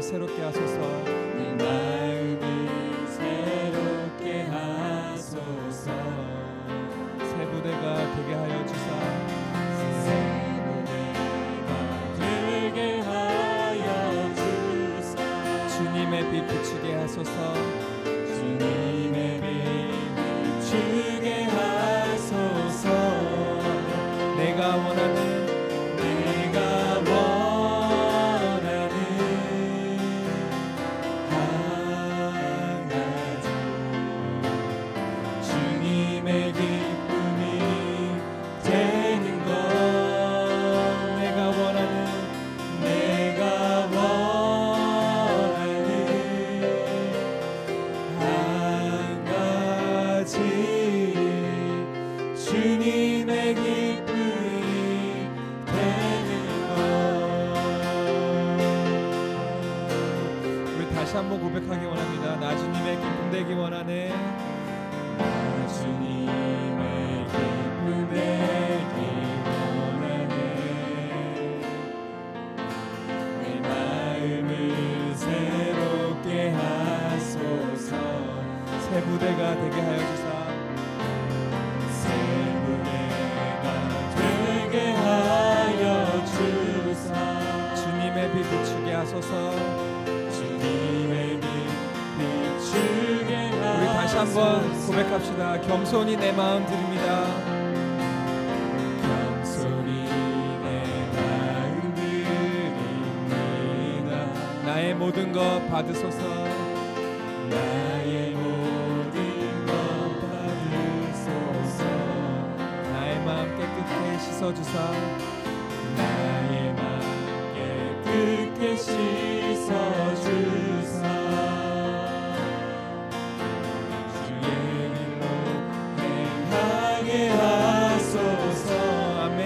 새롭게 하소서. 내 마음을 새롭게 하소서. 새 부대가 되게 하여 주사. 새 부대가 되게 하여 주사. 주님의 빛 비추게 하소서. 주님의 빛 비추게 하소서. 내가 원하는 주님의 기쁨이 되는 것. 우리 다시 한번 고백하기 원합니다. 나 주님의 기쁨 되기 원하네. 나 주님의 기쁨 되기 원하네. 내 마음을 새롭게 하소서. 새 부대가 되게 하여 주사. 주님의 빛 비추게 하소서. 주님의 빛 비추게 하소서. 우리 다시 한번 고백합시다. 겸손히 내 마음 드립니다. 겸손히 내 마음 드립니다. 나의 모든 것 받으소서. 나의 모든 것 받으소서. 나의 마음 깨끗게 씻어주사. 나의 마음 깨끗게 씻어주사. 주의 길로 행하게 하소서. 아멘.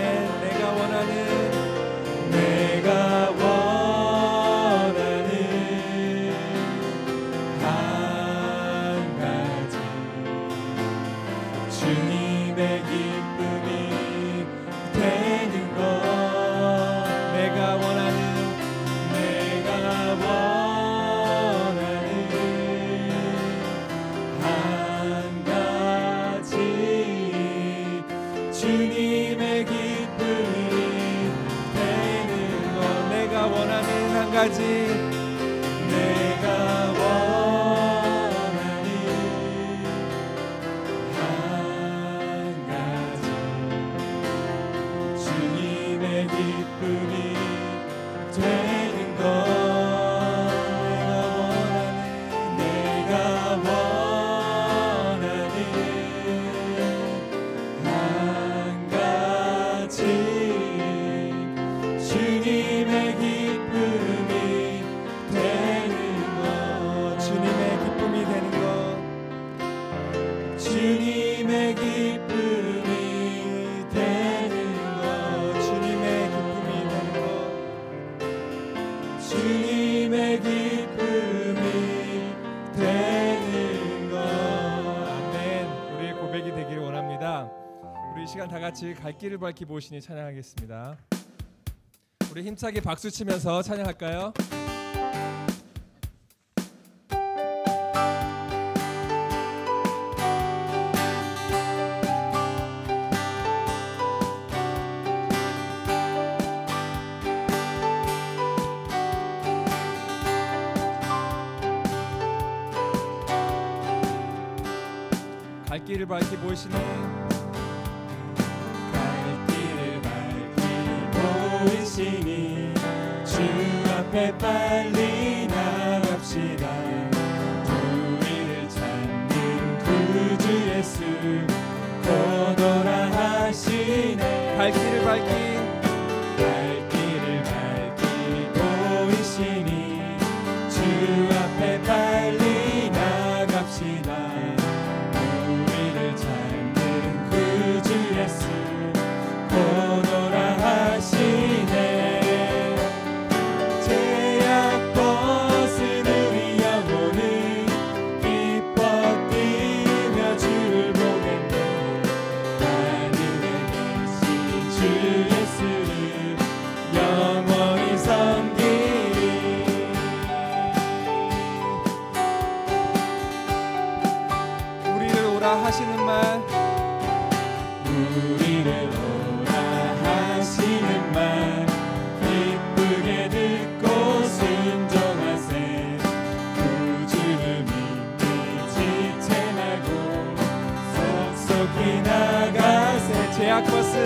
내가 원하는 한 가지 주님의 기쁨이 되는 것. 내가 원하는 한 가지 주님의 기쁨이 되는 것. 내가 원하는 한 가지. 내가 원하는 한 가지 주님의 기쁨이 되는 것. 내가 원하는 한 가지 주님의 기쁨이 되는 것. 주님의 기쁨이 되는 것. 주님의 기쁨이 되는 것. 주님의 기쁨이 되는 것. 주님의 기쁨이 되는 것. 아멘. 우리의 고백이 되기를 원합니다. 우리 이 시간 다 같이 갈 길을 밝히 보시니 찬양하겠습니다. 우리 힘차게 박수 치면서 찬양할까요? 갈 길을 밝히 보시니 갈 길을 밝히 보이시니 주 앞에 빨리 나갑시다. 우리를 찾는 구주 예수 곧 오라 하시네. 갈 길을 밝히 보이시니 주 앞에 빨리 오라 하시는 말, 우리를 오라 하시는 말 기쁘게 듣고 순종하세. 구주를 믿기 지체 말고 속속히 나가세. 제약벗은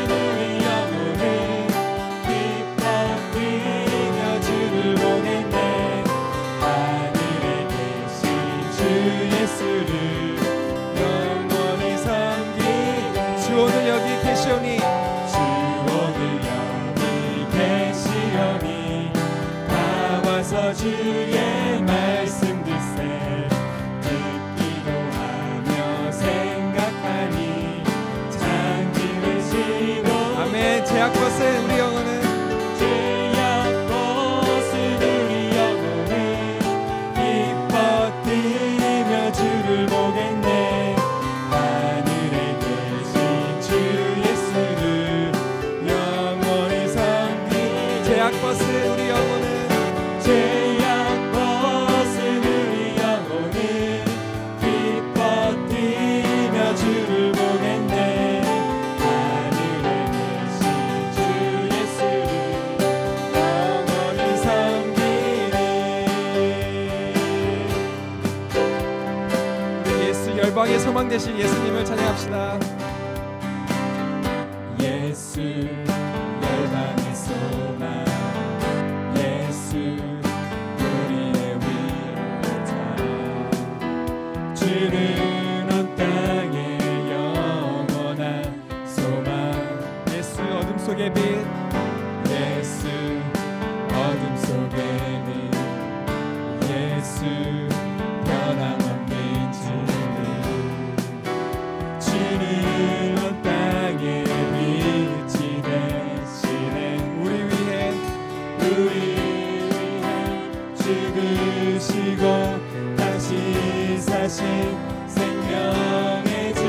우리 영혼을 기뻐 뛰며 주를 보겠네. 하늘에 계신 주 예수를 영원히 섬기. 주 오늘 여기 계시오니, 주 오늘 여기 계시오니 나와서 주의 말씀 듣세. 듣기도 하며 생각하니 장기를 쉬고. 아멘. 제약벗은 우리 영혼은 제약벗은 우리 영혼은 기뻐 뛰며 주를 보겠네. 하늘에 계신 주 예수를 영원히 섬기. 제약벗은 우리 영혼은 제약벗은 우리 영혼은 기뻐 뛰며 주를 보겠네. 하늘에 계신 주 예수를 영원히 섬기네. 우리 예수 열방의 소망 되신 예수님을 찬양합시다. 예수 열방의 소망, 예수 우리의 위로자. 주는 온 땅의 영원한 소망. 예수 어둠 속의 빛, 예수 어둠 속의 빛. 예수 변함없는 진리. 주는 온 땅의 빛이 되시네. 우리 위해 죽으시고 다시 사신 생명의 주.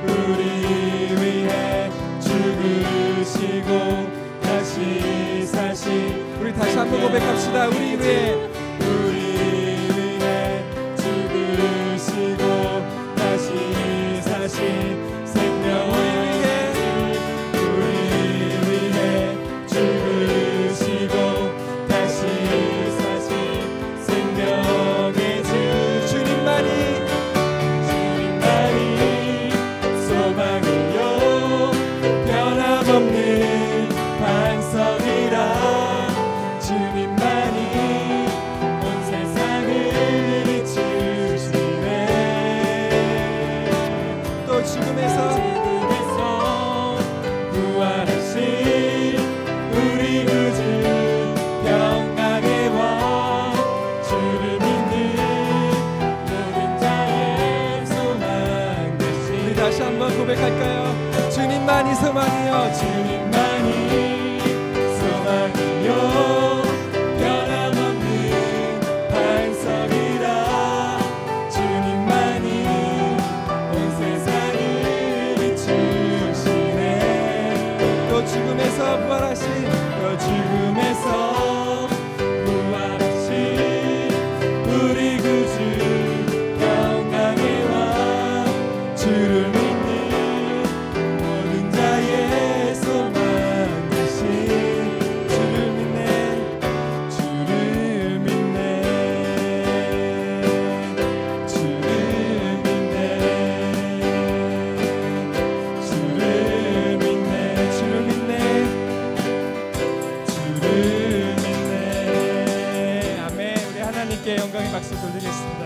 우리 위해 죽으시고 다시 사신. 우리 다시 한번 고백합시다. 우리 위해 죽으시고 다시 사신 생명의 주. 우리 위해 죽으시고 다시 사신 생명의 주. 주님만이 소망이요 변함없는 반석이라. 주님만이 온 세상을 비추시네. 또 죽음에서 부활하신 우리 구주 평강의 왕. 주를 믿는 모든 자의 소망 되신. 우리 다시 한번 고백할까요? 주님만이 소망이여. 주님만이 소망이요 변함없는 반석이라. 주님만이 온 세상을 비추시네. 또 죽음에서 부활하신 또 죽음에서 부활하신 우리 구주 평강의 왕. 주를 믿는 모든 자의 소망 되신. 주를 믿네. 주를 믿네. 주를 믿네. 주를 믿네. 주를 믿네. 주를 믿네. 아멘. 우리 하나님께 영광의 박수 돌리겠습니다.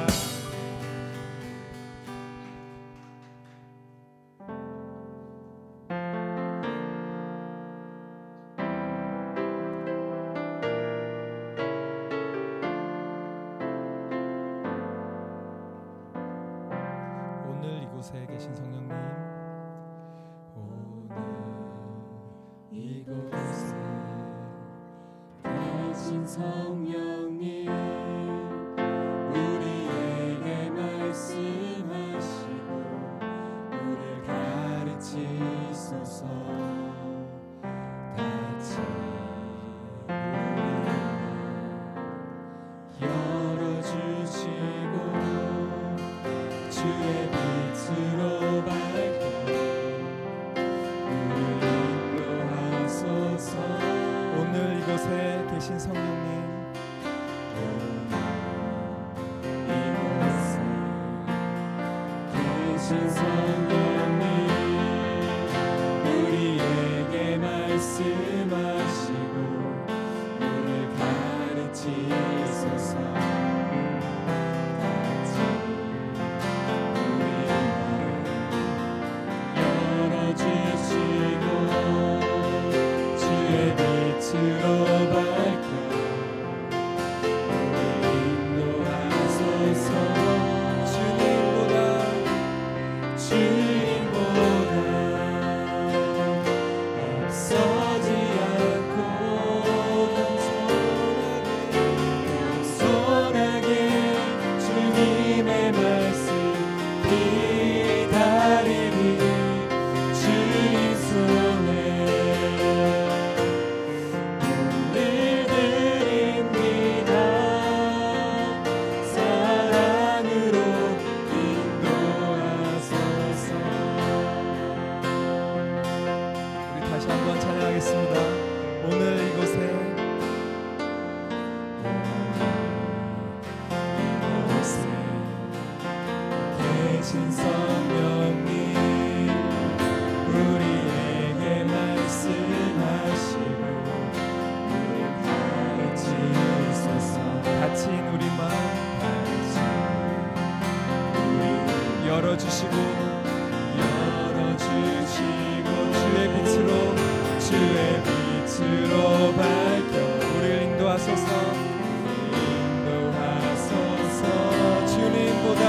오늘 이곳에 계신 성령님, 오늘 이곳에 계신 성령님, 우리에게 말씀하시고 우리를 가르치소서. 같이 우리 열어주시고 주의 빛으로 밝혀 우리를 인도하소서. 오늘 이곳에 계신 성령님, 이곳에 계신 성령님 우리에게 말씀하시고 우리를 가르치소서. 같이 우리의 마음 열어주시고 주의 빛으로 밝혀 우리를 인도하소서. 주님보다 앞서지 않고 겸손하게 주님의 말씀 기다리니 주님 손에 오늘 드립니다. 사랑으로 인도하소서. 우리 다시 한번 찬양하겠습니다. 오늘 이곳에 이곳에 계신 성령님 우리에게 말씀하시고 우리를 가르치소서. 닫힌 우리 마음 열어주시고 주의 빛으로 밝혀 우리를 인도하소서. 인도하소서. 주님보다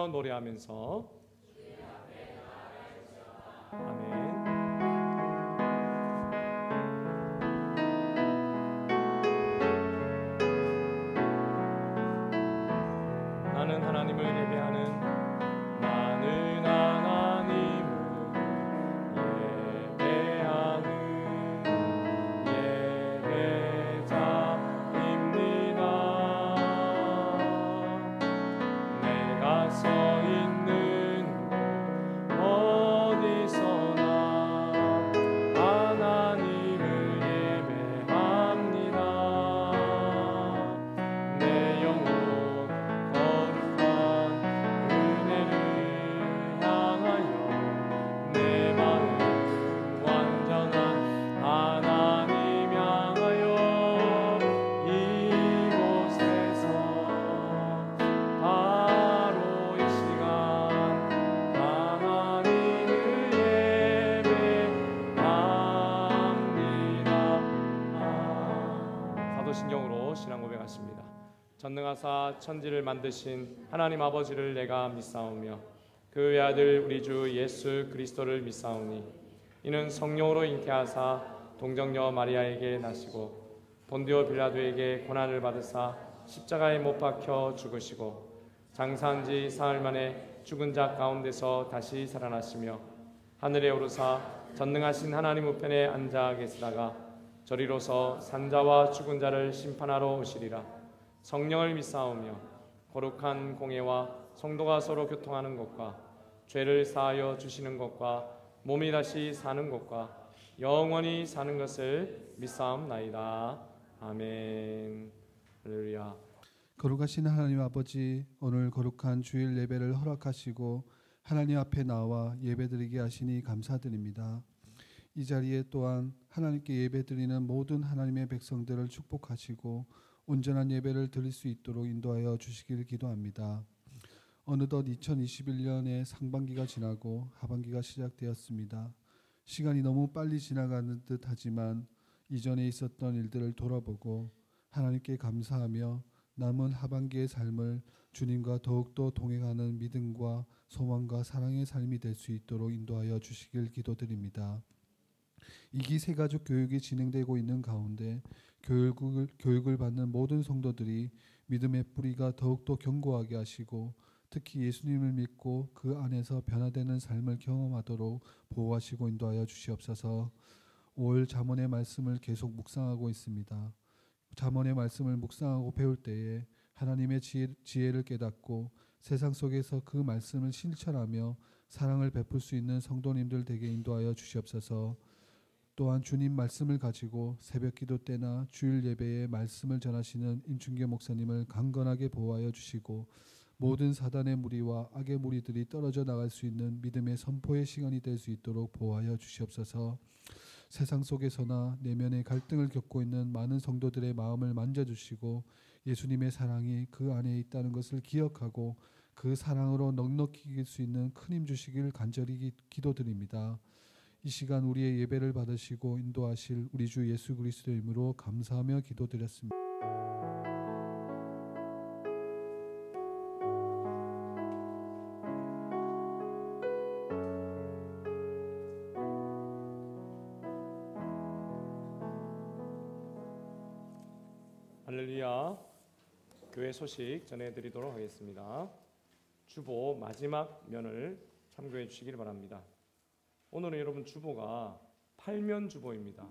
웃으며 노래하면서 아멘. 나는 하나님을 예배하는 나는 하나님을 예배하는 예배자입니다. 내가 서 있는 곳 어디서나 하나님을 예배합니다. 내 영혼 거룩한 은혜를 향하여 내 마음 완전한 하나님 향하여 이곳에서 바로 이 시간 하나님을 예배합니다. 사도신경으로 신앙 고백하십니다. 전능하사 천지를 만드신 하나님 아버지를 내가 믿사오며 그 외아들 우리 주 예수 그리스도를 믿사오니 이는 성령으로 잉태하사 동정녀 마리아에게 나시고 본디오 빌라도에게 고난을 받으사 십자가에 못 박혀 죽으시고 장사한 지 사흘 만에 죽은 자 가운데서 다시 살아나시며 하늘에 오르사 전능하신 하나님 우편에 앉아 계시다가 저리로서 산자와 죽은 자를 심판하러 오시리라. 성령을 믿사오며 거룩한 공예와 성도가 서로 교통하는 것과 죄를 사하여 주시는 것과 몸이 다시 사는 것과 영원히 사는 것을 믿사옵나이다. 아멘. 할렐루야. 거룩하신 하나님 아버지, 오늘 거룩한 주일 예배를 허락하시고 하나님 앞에 나와 예배드리게 하시니 감사드립니다. 이 자리에 또한 하나님께 예배드리는 모든 하나님의 백성들을 축복하시고 온전한 예배를 드릴 수 있도록 인도하여 주시길 기도합니다. 어느덧 2021년의 상반기가 지나고 하반기가 시작되었습니다. 시간이 너무 빨리 지나가는 듯 하지만 이전에 있었던 일들을 돌아보고 하나님께 감사하며 남은 하반기의 삶을 주님과 더욱더 동행하는 믿음과 소망과 사랑의 삶이 될 수 있도록 인도하여 주시길 기도드립니다. 이기 세가족 교육이 진행되고 있는 가운데 교육을 받는 모든 성도들이 믿음의 뿌리가 더욱더 견고하게 하시고 특히 예수님을 믿고 그 안에서 변화되는 삶을 경험하도록 보호하시고 인도하여 주시옵소서. 5월 잠언의 말씀을 계속 묵상하고 있습니다. 잠언의 말씀을 묵상하고 배울 때에 하나님의 지혜를 깨닫고 세상 속에서 그 말씀을 실천하며 사랑을 베풀 수 있는 성도님들 되게 인도하여 주시옵소서. 또한 주님 말씀을 가지고 새벽 기도 때나 주일 예배에 말씀을 전하시는 임충교 목사님을 강건하게 보호하여 주시고 모든 사단의 무리와 악의 무리들이 떨어져 나갈 수 있는 믿음의 선포의 시간이 될 수 있도록 보호하여 주시옵소서. 세상 속에서나 내면의 갈등을 겪고 있는 많은 성도들의 마음을 만져주시고 예수님의 사랑이 그 안에 있다는 것을 기억하고 그 사랑으로 넉넉히 이길 수 있는 큰 힘 주시길 간절히 기도드립니다. 이 시간 우리의 예배를 받으시고 인도하실 우리 주 예수 그리스도의 이름으로 감사하며 기도드렸습니다. 할렐루야. 교회 소식 전해드리도록 하겠습니다. 주보 마지막 면을 참고해 주시길 바랍니다. 오늘은 여러분 주보가 8면 주보입니다.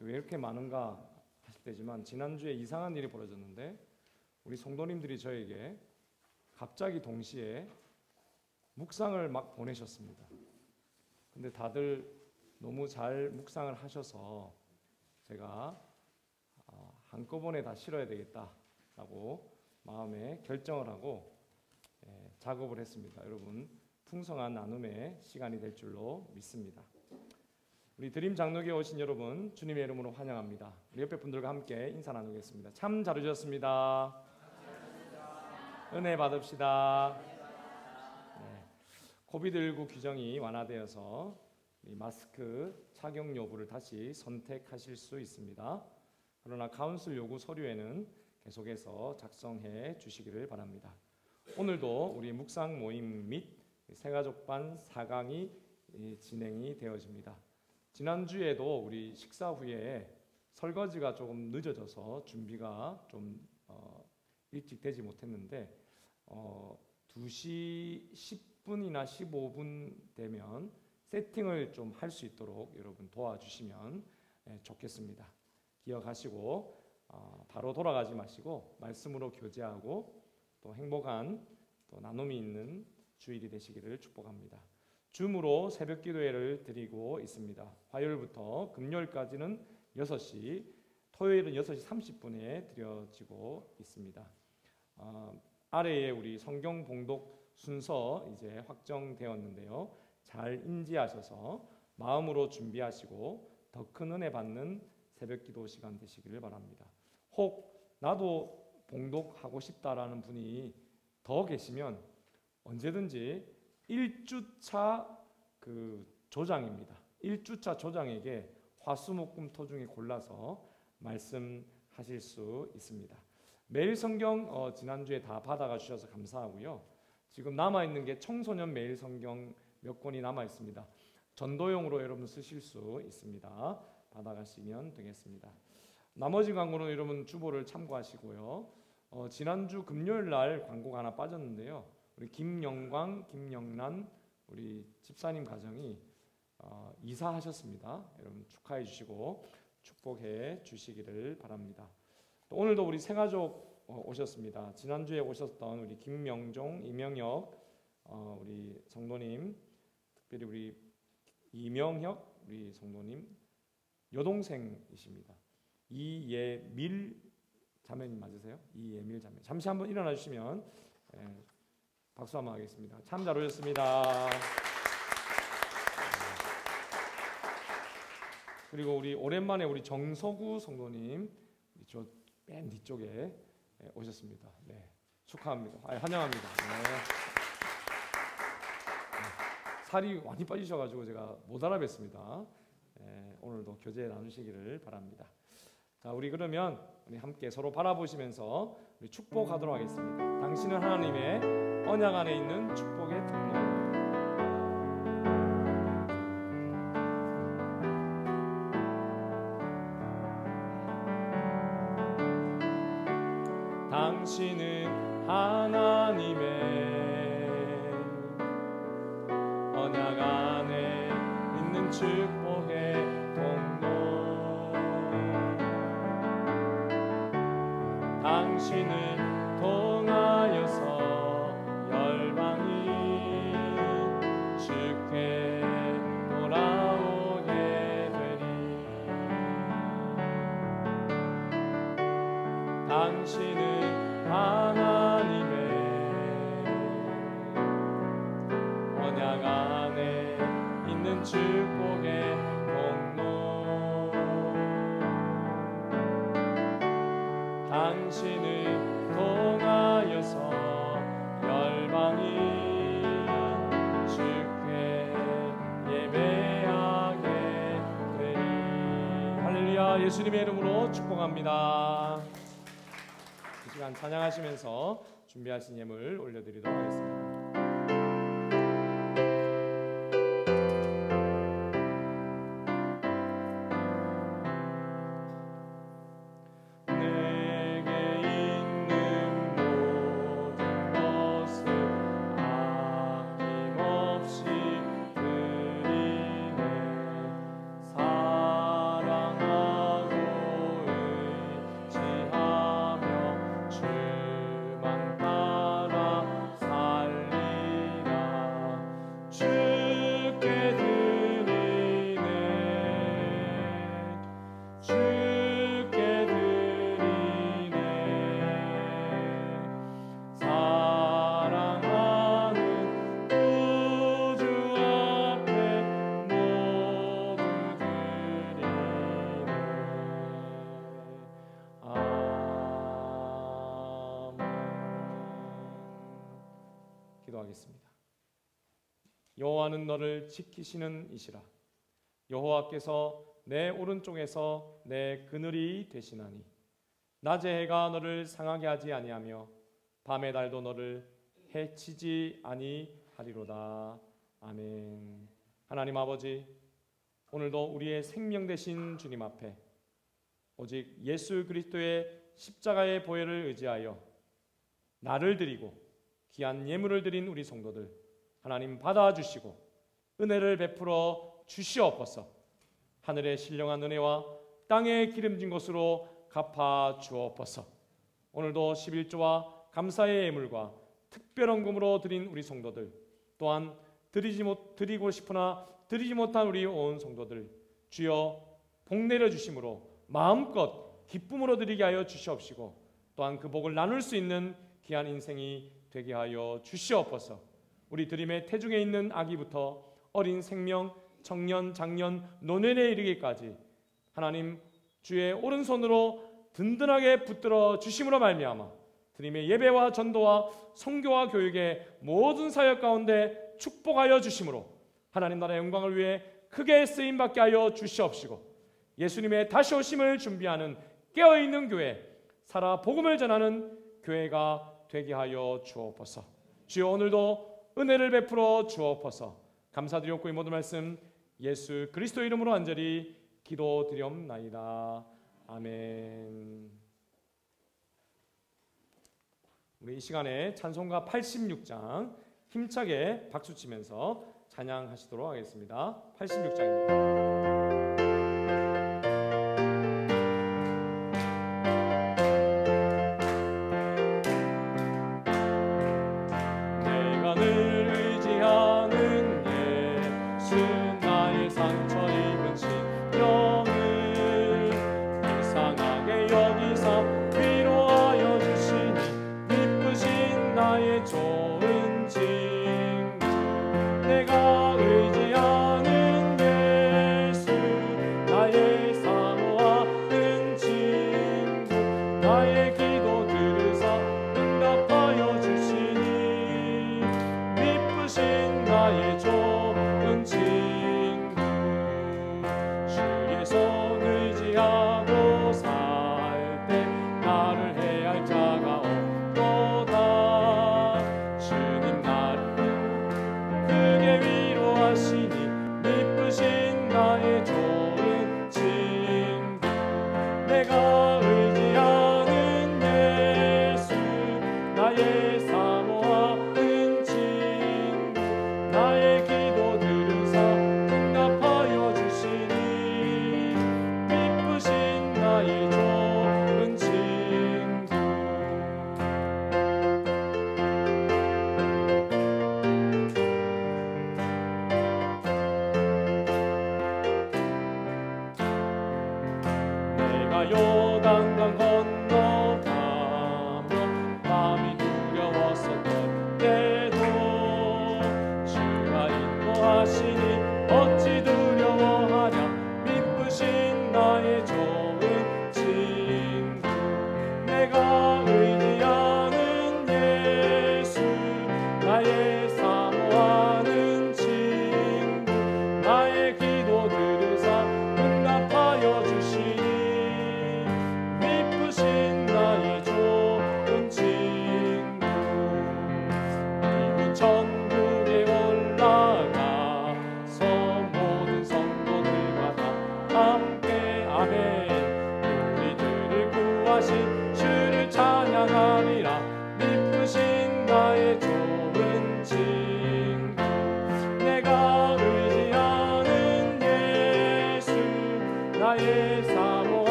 왜 이렇게 많은가 하실 때지만 지난주에 이상한 일이 벌어졌는데 우리 성도님들이 저에게 갑자기 동시에 묵상을 막 보내셨습니다. 근데 다들 너무 잘 묵상을 하셔서 제가 한꺼번에 다 실어야 되겠다라고 마음에 결정을 하고 작업을 했습니다. 여러분 풍성한 나눔의 시간이 될 줄로 믿습니다. 우리 드림 장로교에 오신 여러분 주님의 이름으로 환영합니다. 우리 옆에 분들과 함께 인사 나누겠습니다. 참 잘 오셨습니다. 은혜 받읍시다. 네. 코비드19 규정이 완화되어서 이 마스크 착용 여부를 다시 선택하실 수 있습니다. 그러나 카운슬 요구 서류에는 계속해서 작성해 주시기를 바랍니다. 오늘도 우리 묵상 모임 및 새가족반 4강이 진행이 되어집니다. 지난주에도 우리 식사 후에 설거지가 조금 늦어져서 준비가 좀 일찍 되지 못했는데 2시 10분이나 15분 되면 세팅을 좀 할 수 있도록 여러분 도와주시면 좋겠습니다. 기억하시고 바로 돌아가지 마시고 말씀으로 교제하고 또 행복한 또 나눔이 있는 주일이 되시기를 축복합니다. 줌으로 새벽 기도회를 드리고 있습니다. 화요일부터 금요일까지는 6시, 토요일은 6시 30분에 드려지고 있습니다. 아래에 우리 성경 봉독 순서 이제 확정되었는데요. 잘 인지하셔서 마음으로 준비하시고 더 큰 은혜 받는 새벽 기도 시간 되시기를 바랍니다. 혹 나도 봉독하고 싶다라는 분이 더 계시면 언제든지 1주차 조장입니다. 1주차 조장에게 화수목금토 중에 골라서 말씀하실 수 있습니다. 매일 성경 지난주에 다 받아가 주셔서 감사하고요. 지금 남아있는 게 청소년 매일 성경 몇 권이 남아있습니다. 전도용으로 여러분 쓰실 수 있습니다. 받아가시면 되겠습니다. 나머지 광고는 여러분 주보를 참고하시고요. 지난주 금요일 날 광고가 하나 빠졌는데요. 우리 김영광, 김영란 우리 집사님 가정이 이사하셨습니다. 여러분 축하해 주시고 축복해 주시기를 바랍니다. 또 오늘도 우리 새가족 오셨습니다. 지난주에 오셨던 우리 김명종, 이명혁 우리 성도님, 특별히 우리 이명혁 우리 성도님 여동생이십니다. 이예밀 자매님 맞으세요? 이예밀 자매. 잠시 한번 일어나 주시면 박수 한번 하겠습니다. 참 잘 오셨습니다. 그리고 우리 오랜만에 우리 정서구 성도님 저 맨 뒤쪽에 오셨습니다. 네, 축하합니다. 환영합니다. 네. 살이 많이 빠지셔가지고 제가 못 알아뵀습니다. 오늘도 교제 나누시기를 바랍니다. 자, 우리 그러면 우리 함께 서로 바라보시면서 우리 축복하도록 하겠습니다. 당신은 하나님의 언약 안에 있는 축복의 통로입니다. 당신은 하나님의 언약 안에 있는 축복의 통로. 당신을 통하여서 열방이 주께 돌아오게 되리. 당신은 하나님의 언약 안에 있는 축복의 통로. 당신을 통하여서 열방이 주께 예배하게 되리. 할렐루야. 예수님의 이름으로 축복합니다. 이 시간 찬양하시면서 준비하신 예물 올려드리도록 하겠습니다. 기도하겠습니다. 여호와는 너를 지키시는 이시라. 여호와께서 내 오른쪽에서 내 그늘이 되시나니 낮의 해가 너를 상하게 하지 아니하며 밤의 달도 너를 해치지 아니하리로다. 아멘. 하나님 아버지, 오늘도 우리의 생명 되신 주님 앞에 오직 예수 그리스도의 십자가의 보혈을 의지하여 나를 드리고 귀한 예물을 드린 우리 성도들 하나님 받아주시고 은혜를 베풀어 주시옵소서. 하늘의 신령한 은혜와 땅에 기름진 것으로 갚아 주옵소서. 오늘도 11조와 감사의 예물과 특별한 금으로 드린 우리 성도들, 또한 드리고 싶으나 드리지 못한 우리 온 성도들, 주여 복 내려 주심으로 마음껏 기쁨으로 드리게 하여 주시옵시고, 또한 그 복을 나눌 수 있는 귀한 인생이 되게 하여 주시옵소서. 우리 드림의 태중에 있는 아기부터 어린 생명, 청년, 장년, 노년에 이르기까지 하나님 주의 오른손으로 든든하게 붙들어 주심으로 말미암아 드림의 예배와 전도와 선교와 교육의 모든 사역 가운데 축복하여 주심으로 하나님 나라의 영광을 위해 크게 쓰임받게 하여 주시옵시고, 예수님의 다시 오심을 준비하는 깨어있는 교회, 살아 복음을 전하는 교회가 되게 하여 주옵소서. 주여 오늘도 은혜를 베풀어 주옵소서. 감사드리옵고 이 모든 말씀 예수 그리스도 이름으로 간절히 기도드리옵나이다. 아멘. 우리 이 시간에 찬송가 86장 힘차게 박수치면서 찬양하시도록 하겠습니다. 86장입니다.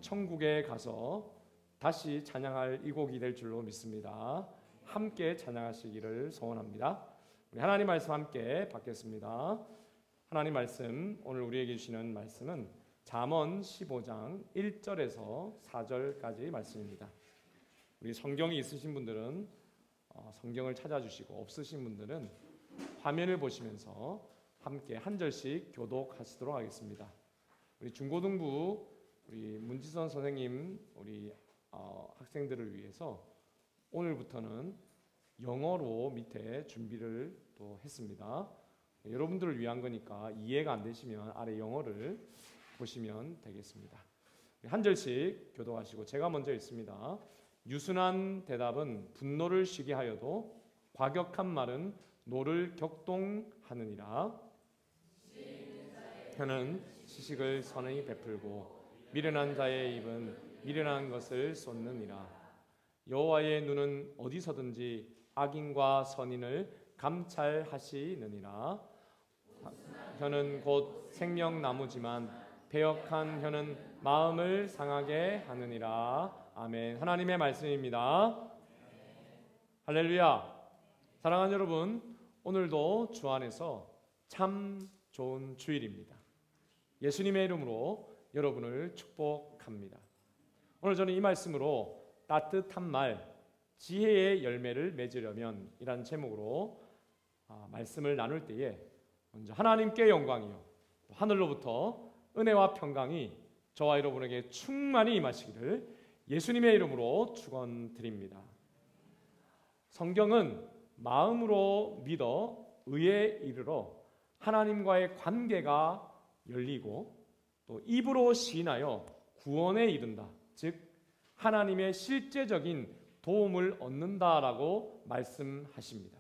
천국에 가서 다시 찬양할 이 곡이 될 줄로 믿습니다. 함께 찬양하시기를 소원합니다. 우리 하나님 말씀 함께 받겠습니다. 하나님 말씀, 오늘 우리에게 주시는 말씀은 잠언 15장 1절에서 4절까지 말씀입니다. 우리 성경이 있으신 분들은 성경을 찾아주시고, 없으신 분들은 화면을 보시면서 함께 한 절씩 교독하시도록 하겠습니다. 우리 중고등부 우리 문지선 선생님, 우리 학생들을 위해서 오늘부터는 영어로 밑에 준비를 또 했습니다. 여러분들을 위한 거니까 이해가 안 되시면 아래 영어를 보시면 되겠습니다. 한 절씩 교독하시고 제가 먼저 읽습니다. 유순한 대답은 분노를 쉬게 하여도 과격한 말은 노를 격동하느니라. 혀는 시식을 선행히 베풀고 미련한 자의 입은 미련한 것을 쏟느니라. 여호와의 눈은 어디서든지 악인과 선인을 감찰하시느니라. 혀는 곧 생명나무지만 배역한 혀는 마음을 상하게 하느니라. 아멘. 하나님의 말씀입니다. 할렐루야. 사랑하는 여러분, 오늘도 주 안에서 참 좋은 주일입니다. 예수님의 이름으로 여러분을 축복합니다. 오늘 저는 이 말씀으로 따뜻한 말, 지혜의 열매를 맺으려면 이란 제목으로 말씀을 나눌 때에 먼저 하나님께 영광이요 하늘로부터 은혜와 평강이 저와 여러분에게 충만히 임하시기를 예수님의 이름으로 축원드립니다. 성경은 마음으로 믿어 의에 이르러 하나님과의 관계가 열리고 또 입으로 시인하여 구원에 이른다. 즉 하나님의 실제적인 도움을 얻는다라고 말씀하십니다.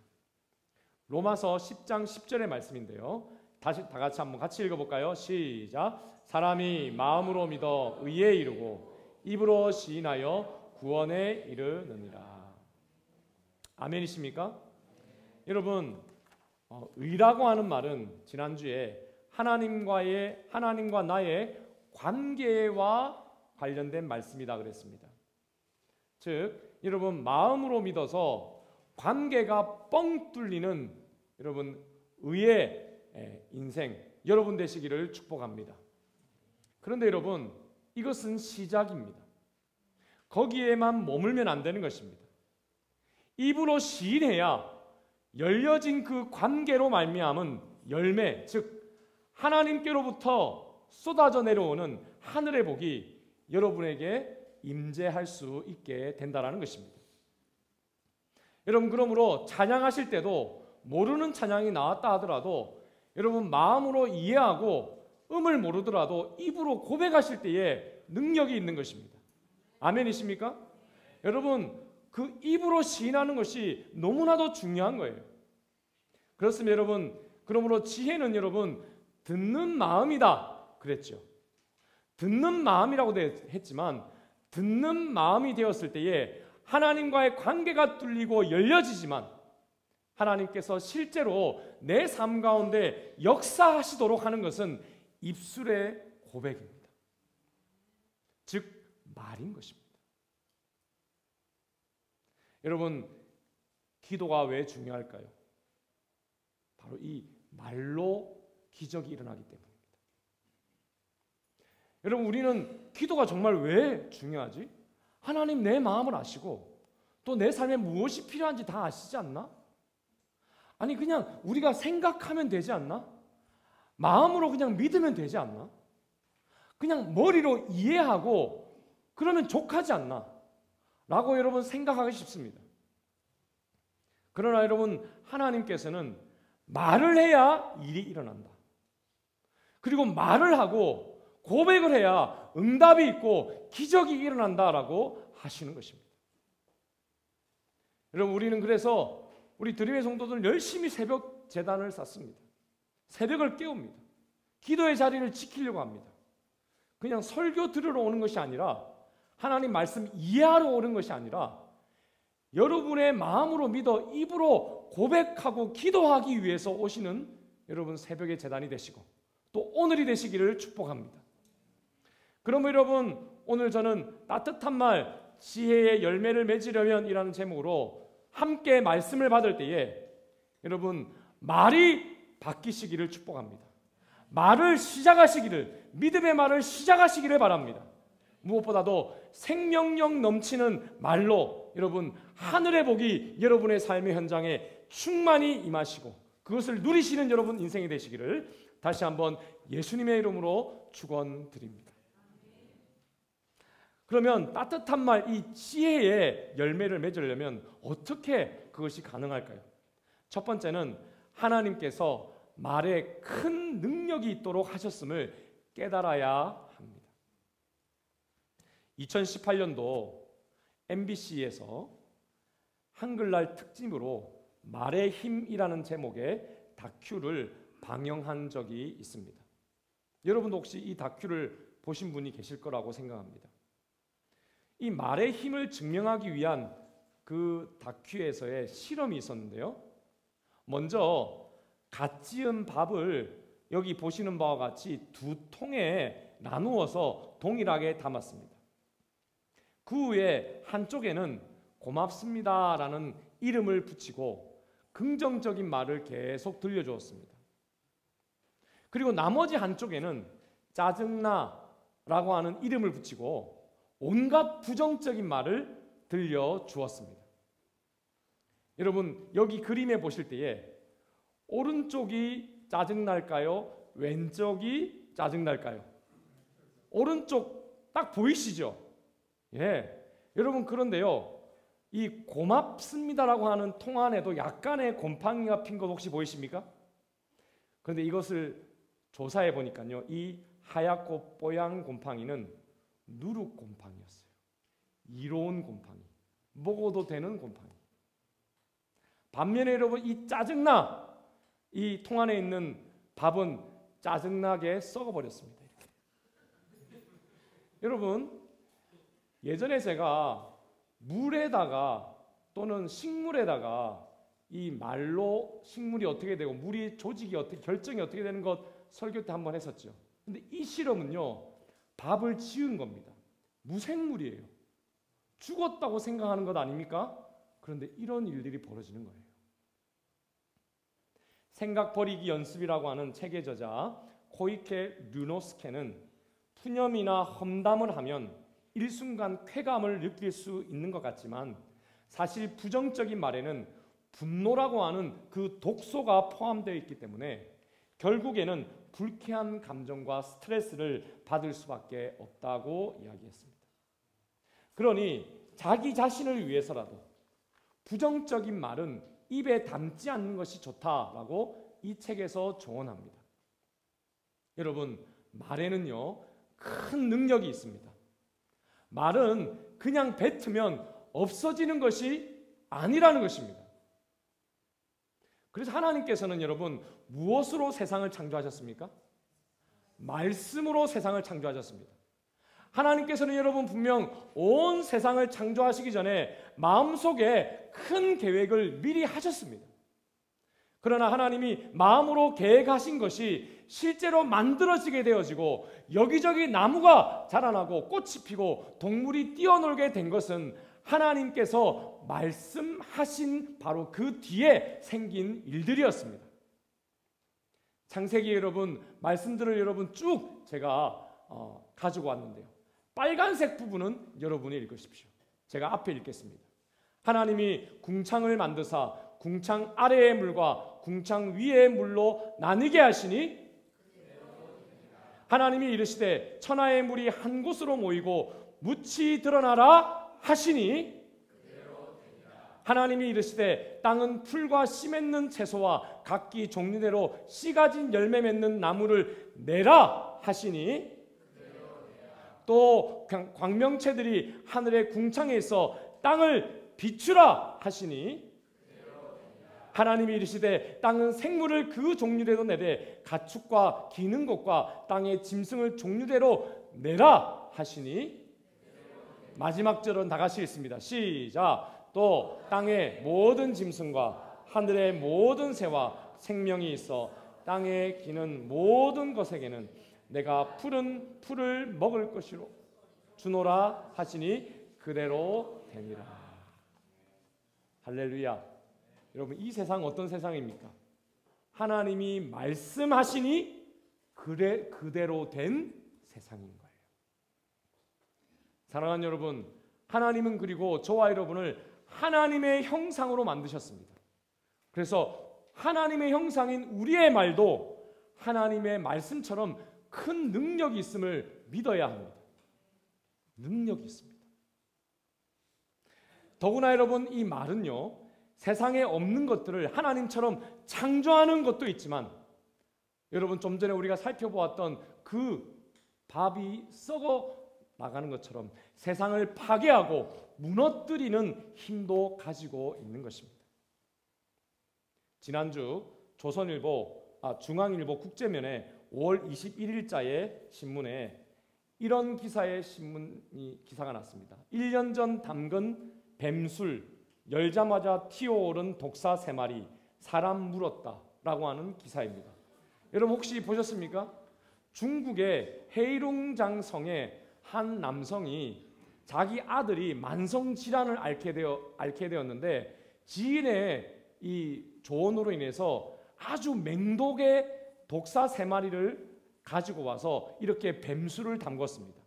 로마서 10장 10절의 말씀인데요. 다시 다 같이 한번 같이 읽어볼까요? 시작. 사람이 마음으로 믿어 의에 이르고 입으로 시인하여 구원에 이르느니라. 아멘이십니까? 여러분, 의라고 하는 말은 지난주에 하나님과 나의 관계와 관련된 말씀이다 그랬습니다. 즉, 여러분 마음으로 믿어서 관계가 뻥 뚫리는 여러분 의의 인생 여러분 되시기를 축복합니다. 그런데 여러분 이것은 시작입니다. 거기에만 머물면 안 되는 것입니다. 입으로 시인해야 열려진 그 관계로 말미암은 열매, 즉 하나님께로부터 쏟아져 내려오는 하늘의 복이 여러분에게 임재할 수 있게 된다는 것입니다. 여러분 그러므로 찬양하실 때도 모르는 찬양이 나왔다 하더라도 여러분 마음으로 이해하고 음을 모르더라도 입으로 고백하실 때에 능력이 있는 것입니다. 아멘이십니까? 여러분 그 입으로 시인하는 것이 너무나도 중요한 거예요. 그렇습니다. 여러분 그러므로 지혜는 여러분 듣는 마음이다 그랬죠. 듣는 마음이라고 했지만 듣는 마음이 되었을 때에 하나님과의 관계가 뚫리고 열려지지만 하나님께서 실제로 내 삶 가운데 역사하시도록 하는 것은 입술의 고백입니다. 즉 말인 것입니다. 여러분 기도가 왜 중요할까요? 바로 이 말로 기적이 일어나기 때문입니다. 여러분 우리는 기도가 정말 왜 중요하지? 하나님 내 마음을 아시고 또 내 삶에 무엇이 필요한지 다 아시지 않나? 아니 그냥 우리가 생각하면 되지 않나? 마음으로 그냥 믿으면 되지 않나? 그냥 머리로 이해하고 그러면 족하지 않나? 라고 여러분 생각하기 쉽습니다. 그러나 여러분 하나님께서는 말을 해야 일이 일어난다. 그리고 말을 하고 고백을 해야 응답이 있고 기적이 일어난다라고 하시는 것입니다. 여러분 우리는 그래서 우리 드림의 성도들은 열심히 새벽 제단을 쌓습니다. 새벽을 깨웁니다. 기도의 자리를 지키려고 합니다. 그냥 설교 들으러 오는 것이 아니라 하나님 말씀 이해하러 오는 것이 아니라 여러분의 마음으로 믿어 입으로 고백하고 기도하기 위해서 오시는 여러분 새벽의 제단이 되시고 또 오늘이 되시기를 축복합니다. 그러면 여러분 오늘 저는 따뜻한 말 지혜의 열매를 맺으려면 이라는 제목으로 함께 말씀을 받을 때에 여러분 말이 바뀌시기를 축복합니다. 말을 시작하시기를 믿음의 말을 시작하시기를 바랍니다. 무엇보다도 생명력 넘치는 말로 여러분 하늘의 복이 여러분의 삶의 현장에 충만히 임하시고 그것을 누리시는 여러분 인생이 되시기를 다시 한번 예수님의 이름으로 축원드립니다. 그러면 따뜻한 말 이 지혜의 열매를 맺으려면 어떻게 그것이 가능할까요? 첫 번째는 하나님께서 말에 큰 능력이 있도록 하셨음을 깨달아야 합니다. 2018년도 MBC에서 한글날 특집으로 말의 힘이라는 제목의 다큐를 방영한 적이 있습니다. 여러분도 혹시 이 다큐를 보신 분이 계실 거라고 생각합니다. 이 말의 힘을 증명하기 위한 그 다큐에서의 실험이 있었는데요. 먼저 갓 지은 밥을 여기 보시는 바와 같이 두 통에 나누어서 동일하게 담았습니다. 그 후에 한쪽에는 고맙습니다라는 이름을 붙이고 긍정적인 말을 계속 들려주었습니다. 그리고 나머지 한쪽에는 짜증나라고 하는 이름을 붙이고 온갖 부정적인 말을 들려주었습니다. 여러분, 여기 그림에 보실 때에 오른쪽이 짜증날까요? 왼쪽이 짜증날까요? 오른쪽 딱 보이시죠? 예. 여러분, 그런데요, 이 고맙습니다라고 하는 통 안에도 약간의 곰팡이가 핀 것 혹시 보이십니까? 그런데 이것을 조사해 보니까요, 이 하얗고 뽀얀 곰팡이는 누룩 곰팡이였어요. 이로운 곰팡이, 먹어도 되는 곰팡이. 반면에 여러분, 이 짜증나, 이 통 안에 있는 밥은 짜증나게 썩어버렸습니다. 여러분, 예전에 제가 물에다가 또는 식물에다가 이 말로 식물이 어떻게 되고 물이 조직이 어떻게 결정이 어떻게 되는 것 설교 때 한번 했었죠. 근데 이 실험은요, 밥을 지은 겁니다. 무생물이에요. 죽었다고 생각하는 것 아닙니까? 그런데 이런 일들이 벌어지는 거예요. 생각 버리기 연습이라고 하는 책의 저자 코이케 류노스케는 푸념이나 험담을 하면 일순간 쾌감을 느낄 수 있는 것 같지만 사실 부정적인 말에는 분노라고 하는 그 독소가 포함되어 있기 때문에 결국에는 불쾌한 감정과 스트레스를 받을 수밖에 없다고 이야기했습니다. 그러니 자기 자신을 위해서라도 부정적인 말은 입에 담지 않는 것이 좋다라고 이 책에서 조언합니다. 여러분, 말에는요, 큰 능력이 있습니다. 말은 그냥 뱉으면 없어지는 것이 아니라는 것입니다. 그래서 하나님께서는 여러분 무엇으로 세상을 창조하셨습니까? 말씀으로 세상을 창조하셨습니다. 하나님께서는 여러분 분명 온 세상을 창조하시기 전에 마음속에 큰 계획을 미리 하셨습니다. 그러나 하나님이 마음으로 계획하신 것이 실제로 만들어지게 되어지고 여기저기 나무가 자라나고 꽃이 피고 동물이 뛰어놀게 된 것은 하나님께서 말씀하신 바로 그 뒤에 생긴 일들이었습니다. 창세기 여러분 말씀들을 여러분 쭉 제가 가지고 왔는데요. 빨간색 부분은 여러분이 읽으십시오. 제가 앞에 읽겠습니다. 하나님이 궁창을 만드사 궁창 아래의 물과 궁창 위의 물로 나뉘게 하시니 하나님이 이르시되 천하의 물이 한 곳으로 모이고 묻이 드러나라 하시니 하나님이 이르시되 땅은 풀과 씨 맺는 채소와 각기 종류대로 씨 가진 열매 맺는 나무를 내라 하시니 또 광명체들이 하늘의 궁창에 있어 땅을 비추라 하시니 하나님이 이르시되 땅은 생물을 그 종류대로 내되 가축과 기는 것과 땅의 짐승을 종류대로 내라 하시니 마지막 절은 다 같이 읽습니다. 시작. 또 땅의 모든 짐승과 하늘의 모든 새와 생명이 있어 땅에 기는 모든 것에게는 내가 푸른 풀을 먹을 것이로 주노라 하시니 그대로 되니라. 할렐루야. 여러분 이 세상 어떤 세상입니까? 하나님이 말씀하시니 그대로 된 세상인 거예요. 사랑하는 여러분, 하나님은 그리고 저와 여러분을 하나님의 형상으로 만드셨습니다. 그래서 하나님의 형상인 우리의 말도 하나님의 말씀처럼 큰 능력이 있음을 믿어야 합니다. 능력이 있습니다. 더구나 여러분 이 말은요, 세상에 없는 것들을 하나님처럼 창조하는 것도 있지만, 여러분 좀 전에 우리가 살펴보았던 그 밥이 썩어 나가는 것처럼 세상을 파괴하고 무너뜨리는 힘도 가지고 있는 것입니다. 지난주 중앙일보 국제면에 5월 21일자의 신문에 이런 기사가 났습니다. 1년 전 담근 뱀술, 열자마자 튀어오른 독사 3마리, 사람 물었다 라고 하는 기사입니다. 여러분 혹시 보셨습니까? 중국의 헤이룽장성의 한 남성이 자기 아들이 만성질환을 앓게 되었는데 지인의 이 조언으로 인해서 아주 맹독의 독사 3마리를 가지고 와서 이렇게 뱀술을 담궜습니다.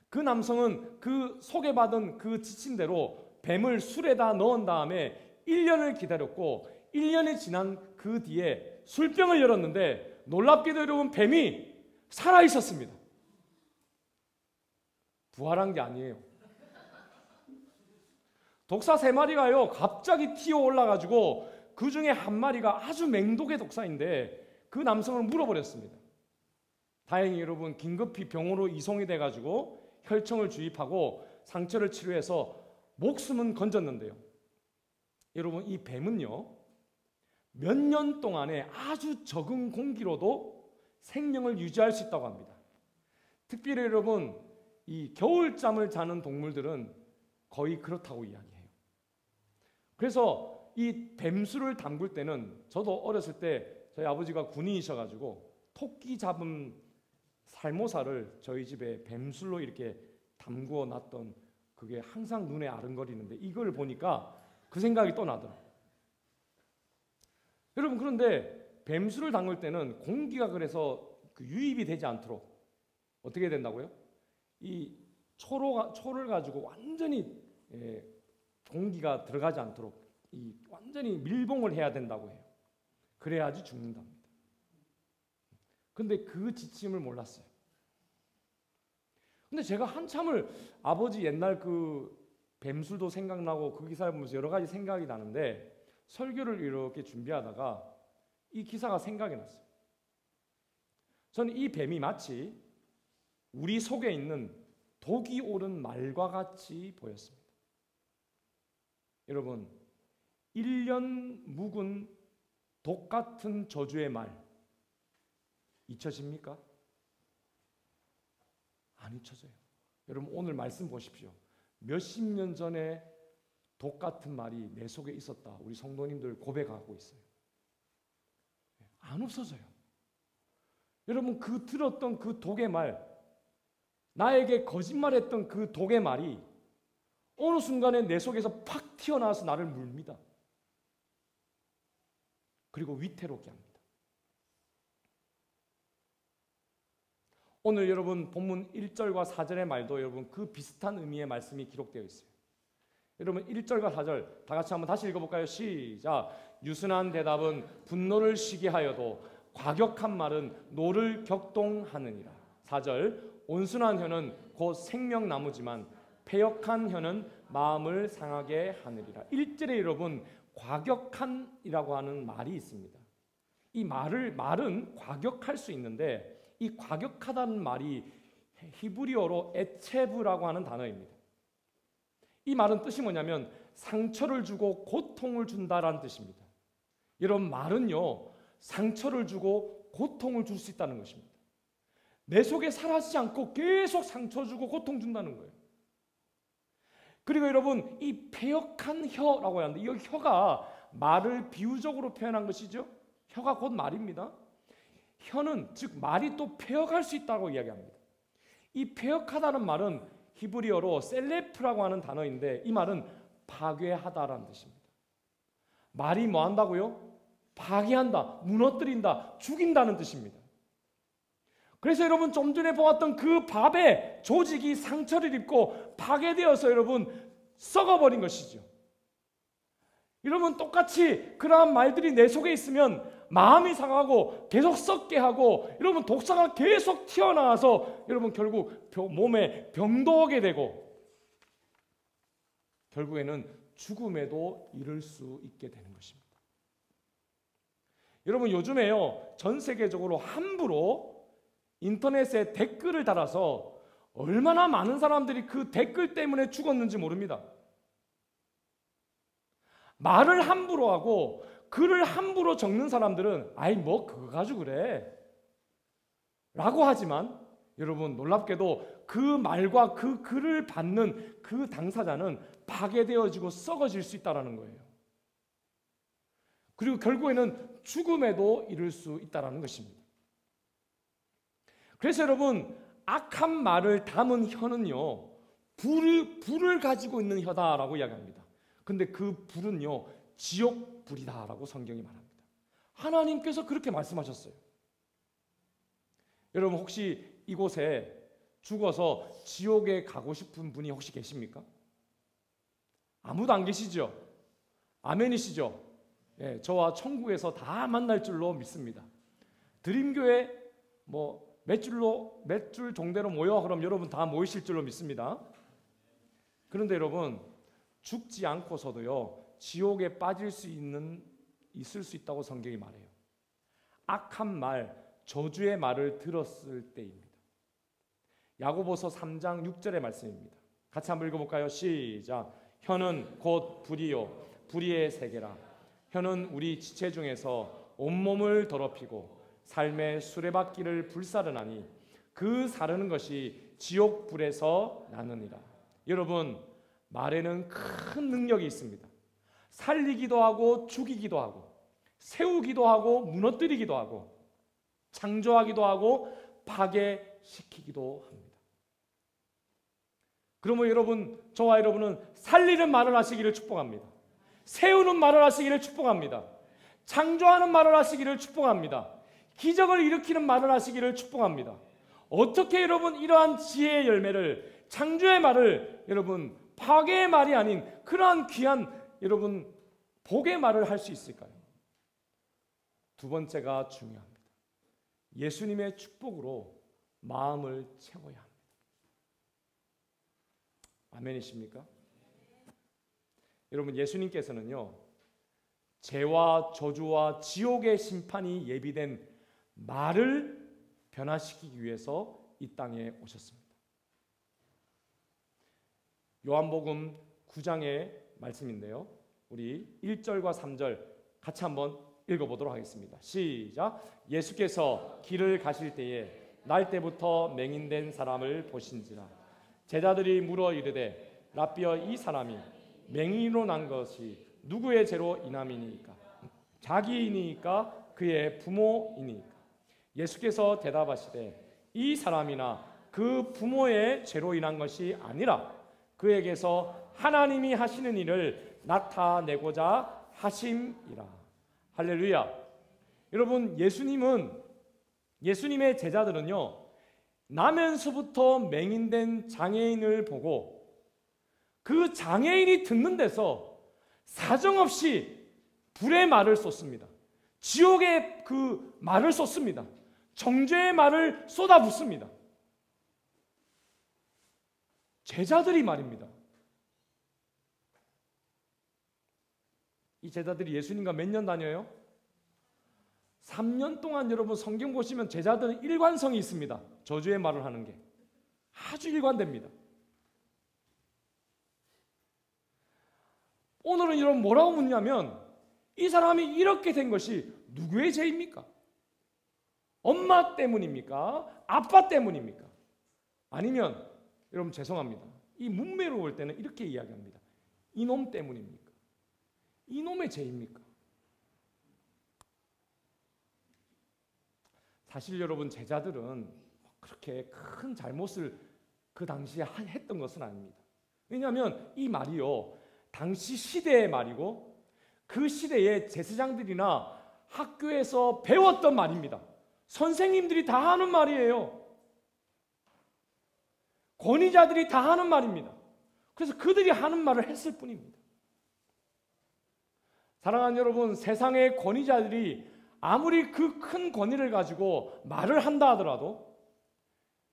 그 남성은 그 소개받은 그 지침 대로 뱀을 술에다 넣은 다음에 1년을 기다렸고 1년이 지난 그 뒤에 술병을 열었는데 놀랍게도 여러분 뱀이 살아 있었습니다. 부활한 게 아니에요. 독사 3마리가요 갑자기 튀어 올라가지고 그 중에 한 마리가 아주 맹독의 독사인데 그 남성을 물어버렸습니다. 다행히 여러분 긴급히 병원으로 이송이 돼가지고 혈청을 주입하고 상처를 치료해서 목숨은 건졌는데요. 여러분 이 뱀은요 몇 년 동안에 아주 적은 공기로도 생명을 유지할 수 있다고 합니다. 특별히 여러분 이 겨울잠을 자는 동물들은 거의 그렇다고 이야기해요. 그래서 이 뱀술을 담글 때는 저도 어렸을 때 저희 아버지가 군인이셔가지고 토끼 잡은 살모사를 저희 집에 뱀술로 이렇게 담그어 놨던 그게 항상 눈에 아른거리는데 이걸 보니까 그 생각이 또 나더라고요. 여러분 그런데 뱀술을 담글 때는 공기가 그래서 그 유입이 되지 않도록 어떻게 된다고요? 이 초를 가지고 완전히 공기가 들어가지 않도록 완전히 밀봉을 해야 된다고 해요. 그래야지 죽는답니다. 근데 그 지침을 몰랐어요. 근데 제가 한참을 아버지 옛날 그 뱀술도 생각나고 그 기사를 보면서 여러 가지 생각이 나는데 설교를 이렇게 준비하다가 이 기사가 생각이 났어요. 저는 이 뱀이 마치 우리 속에 있는 독이 오른 말과 같이 보였습니다. 여러분 1년 묵은 독 같은 저주의 말 잊혀집니까? 안 잊혀져요. 여러분 오늘 말씀 보십시오. 몇십 년 전에 독 같은 말이 내 속에 있었다. 우리 성도님들 고백하고 있어요. 안 없어져요. 여러분 그 들었던 그 독의 말, 나에게 거짓말했던 그 독의 말이 어느 순간에 내 속에서 팍 튀어나와서 나를 물립니다. 그리고 위태롭게 합니다. 오늘 여러분 본문 1절과 4절의 말도 여러분 그 비슷한 의미의 말씀이 기록되어 있어요. 여러분 1절과 4절 다 같이 한번 다시 읽어볼까요? 시작. 유순한 대답은 분노를 쉬게 하여도 과격한 말은 노를 격동하느니라. 4절 온순한 혀는 곧 생명나무지만 패역한 혀는 마음을 상하게 하느니라. 1절에 여러분 과격한이라고 하는 말이 있습니다. 이 말은 과격할 수 있는데 이 과격하다는 말이 히브리어로 에체브라고 하는 단어입니다. 이 말은 뜻이 뭐냐면 상처를 주고 고통을 준다라는 뜻입니다. 여러분 말은요 상처를 주고 고통을 줄 수 있다는 것입니다. 내 속에 사라지지 않고 계속 상처 주고 고통 준다는 거예요. 그리고 여러분 이 패역한 혀라고 하는데 이 혀가 말을 비유적으로 표현한 것이죠. 혀가 곧 말입니다. 혀는 즉 말이 또 패역할 수 있다고 이야기합니다. 이 패역하다는 말은 히브리어로 셀레프라고 하는 단어인데 이 말은 파괴하다라는 뜻입니다. 말이 뭐 한다고요? 파괴한다, 무너뜨린다, 죽인다는 뜻입니다. 그래서 여러분 좀 전에 보았던 그 밥의 조직이 상처를 입고 파괴되어서 여러분 썩어버린 것이죠. 여러분 똑같이 그러한 말들이 내 속에 있으면 마음이 상하고 계속 썩게 하고 여러분 독사가 계속 튀어나와서 여러분 결국 몸에 병도 오게 되고 결국에는 죽음에도 이를 수 있게 되는 것입니다. 여러분, 요즘에요, 전 세계적으로 함부로 인터넷에 댓글을 달아서 얼마나 많은 사람들이 그 댓글 때문에 죽었는지 모릅니다. 말을 함부로 하고 글을 함부로 적는 사람들은 아이 뭐 그거 가지고 그래 라고 하지만, 여러분 놀랍게도 그 말과 그 글을 받는 그 당사자는 파괴되어지고 썩어질 수 있다는 거예요. 그리고 결국에는 죽음에도 이를 수 있다는 것입니다. 그래서 여러분, 악한 말을 담은 혀는요, 불을 가지고 있는 혀다라고 이야기합니다. 근데 그 불은요, 지옥 불이다라고 성경이 말합니다. 하나님께서 그렇게 말씀하셨어요. 여러분, 혹시 이곳에 죽어서 지옥에 가고 싶은 분이 혹시 계십니까? 아무도 안 계시죠? 아멘이시죠? 예, 저와 천국에서 다 만날 줄로 믿습니다. 드림교회 몇 줄 정대로 모여 그럼 여러분 다 모이실 줄로 믿습니다. 그런데 여러분, 죽지 않고서도요, 지옥에 빠질 수 있을 수 있다고 성경이 말해요. 악한 말, 저주의 말을 들었을 때입니다. 야고보서 3장 6절의 말씀입니다. 같이 한번 읽어볼까요? 시작. 혀는 곧 불이요 불의의 세계라. 혀는 우리 지체 중에서 온몸을 더럽히고 삶의 수레바퀴를 불사르나니 그 사르는 것이 지옥 불에서 나느니라. 여러분, 말에는 큰 능력이 있습니다. 살리기도 하고 죽이기도 하고 세우기도 하고 무너뜨리기도 하고 창조하기도 하고 파괴시키기도 합니다. 그러면 여러분, 저와 여러분은 살리는 말을 하시기를 축복합니다. 세우는 말을 하시기를 축복합니다. 창조하는 말을 하시기를 축복합니다. 기적을 일으키는 말을 하시기를 축복합니다. 어떻게 여러분 이러한 지혜의 열매를, 창조의 말을, 여러분 파괴의 말이 아닌 그러한 귀한 여러분 복의 말을 할 수 있을까요? 두 번째가 중요합니다. 예수님의 축복으로 마음을 채워야 합니다. 아멘이십니까? 여러분, 예수님께서는요, 죄와 저주와 지옥의 심판이 예비된 말을 변화시키기 위해서 이 땅에 오셨습니다. 요한복음 9장의 말씀인데요, 우리 1절과 3절 같이 한번 읽어보도록 하겠습니다. 시작. 예수께서 길을 가실 때에 날 때부터 맹인된 사람을 보신지라. 제자들이 물어 이르되 라삐여, 이 사람이 맹인으로 난 것이 누구의 죄로 인함이니까? 자기이니까 그의 부모이니까? 예수께서 대답하시되 이 사람이나 그 부모의 죄로 인한 것이 아니라 그에게서 하나님이 하시는 일을 나타내고자 하심이라. 할렐루야. 여러분, 예수님의 제자들은요, 나면서부터 맹인된 장애인을 보고 그 장애인이 듣는 데서 사정없이 불의 말을 쏟습니다. 지옥의 그 말을 쏟습니다. 정죄의 말을 쏟아붓습니다. 제자들이 말입니다. 이 제자들이 예수님과 몇 년 다녀요? 3년 동안 여러분 성경 보시면 제자들은 일관성이 있습니다. 저주의 말을 하는 게 아주 일관됩니다. 오늘은 여러분 뭐라고 묻냐면, 이 사람이 이렇게 된 것이 누구의 죄입니까? 엄마 때문입니까? 아빠 때문입니까? 아니면 여러분 죄송합니다, 이 문맥으로 볼 때는 이렇게 이야기합니다. 이놈 때문입니까? 이놈의 죄입니까? 사실 여러분, 제자들은 그렇게 큰 잘못을 그 당시에 했던 것은 아닙니다. 왜냐하면 이 말이요, 당시 시대의 말이고 그 시대의 제사장들이나 학교에서 배웠던 말입니다. 선생님들이 다 하는 말이에요. 권위자들이 다 하는 말입니다. 그래서 그들이 하는 말을 했을 뿐입니다. 사랑하는 여러분, 세상의 권위자들이 아무리 그 큰 권위를 가지고 말을 한다 하더라도,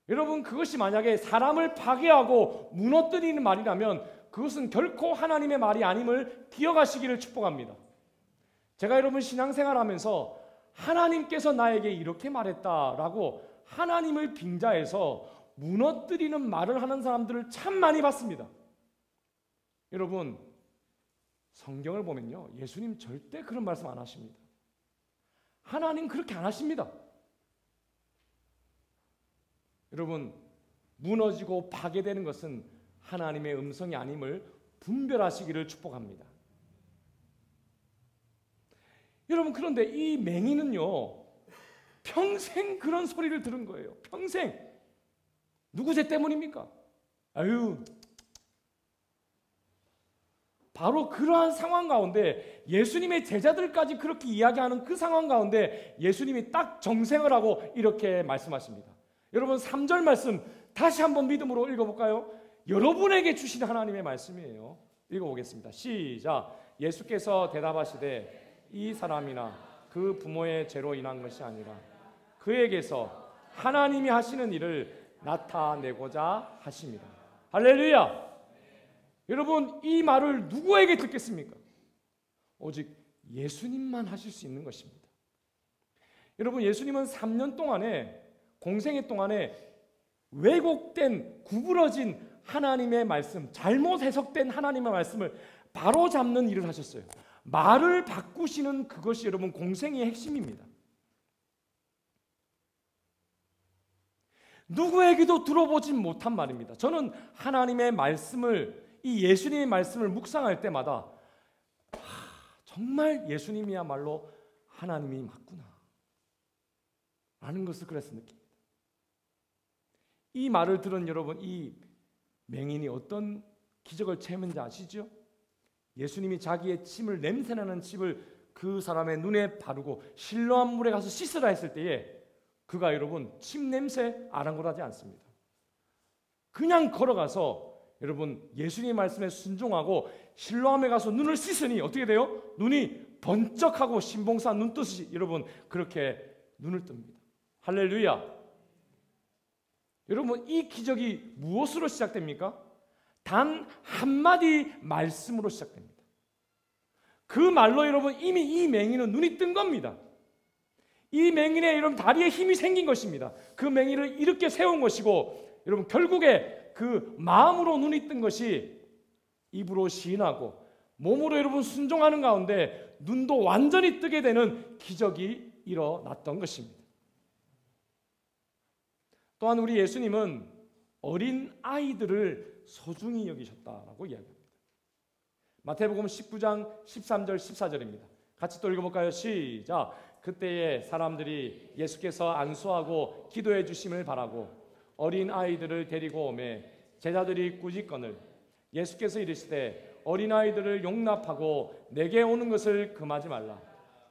여러분 그것이 만약에 사람을 파괴하고 무너뜨리는 말이라면 그것은 결코 하나님의 말이 아님을 기억하시기를 축복합니다. 제가 여러분 신앙생활하면서 하나님께서 나에게 이렇게 말했다라고 하나님을 빙자해서 무너뜨리는 말을 하는 사람들을 참 많이 봤습니다. 여러분 성경을 보면요, 예수님 절대 그런 말씀 안 하십니다. 하나님 그렇게 안 하십니다. 여러분 무너지고 파괴되는 것은 하나님의 음성이 아님을 분별하시기를 축복합니다. 여러분 그런데 이 맹인은요 평생 그런 소리를 들은 거예요. 평생. 누구 죄 때문입니까? 아유, 바로 그러한 상황 가운데 예수님의 제자들까지 그렇게 이야기하는 그 상황 가운데 예수님이 딱 정생을 하고 이렇게 말씀하십니다. 여러분 3절 말씀 다시 한번 믿음으로 읽어볼까요? 여러분에게 주신 하나님의 말씀이에요. 읽어보겠습니다. 시작. 예수께서 대답하시되 이 사람이나 그 부모의 죄로 인한 것이 아니라 그에게서 하나님이 하시는 일을 나타내고자 하십니다. 할렐루야. 여러분 이 말을 누구에게 듣겠습니까? 오직 예수님만 하실 수 있는 것입니다. 여러분 예수님은 3년 동안에 공생애 동안에 왜곡된 구부러진 하나님의 말씀, 잘못 해석된 하나님의 말씀을 바로잡는 일을 하셨어요. 말을 바꾸시는 그것이 여러분 공생애의 핵심입니다. 누구에게도 들어보진 못한 말입니다. 저는 하나님의 말씀을, 이 예수님의 말씀을 묵상할 때마다 정말 예수님이야말로 하나님이 맞구나 라는 것을 그래서 느낍니다. 이 말을 들은 여러분, 이 맹인이 어떤 기적을 체험했는지 아시죠? 예수님이 자기의 침을, 냄새나는 침을 그 사람의 눈에 바르고 실로암 물에 가서 씻으라 했을 때에 그가 여러분 침 냄새 아랑곳하지 않습니다. 그냥 걸어가서 여러분 예수님의 말씀에 순종하고 실로암에 가서 눈을 씻으니 어떻게 돼요? 눈이 번쩍하고 신봉사 눈 뜨듯이 여러분 그렇게 눈을 뜹니다. 할렐루야. 여러분 이 기적이 무엇으로 시작됩니까? 단 한마디 말씀으로 시작됩니다. 그 말로 여러분 이미 이 맹인은 눈이 뜬 겁니다. 이 맹인의 여러분 다리에 힘이 생긴 것입니다. 그 맹인을 이렇게 세운 것이고 여러분 결국에 그 마음으로 눈이 뜬 것이 입으로 시인하고 몸으로 여러분 순종하는 가운데 눈도 완전히 뜨게 되는 기적이 일어났던 것입니다. 또한 우리 예수님은 어린 아이들을 소중히 여기셨다라고 이야기합니다. 마태복음 19장 13절 14절입니다. 같이 또 읽어볼까요? 시작. 그때에 사람들이 예수께서 안수하고 기도해 주심을 바라고 어린 아이들을 데리고 오매 제자들이 꾸짖거늘 예수께서 이르시되 어린 아이들을 용납하고 내게 오는 것을 금하지 말라.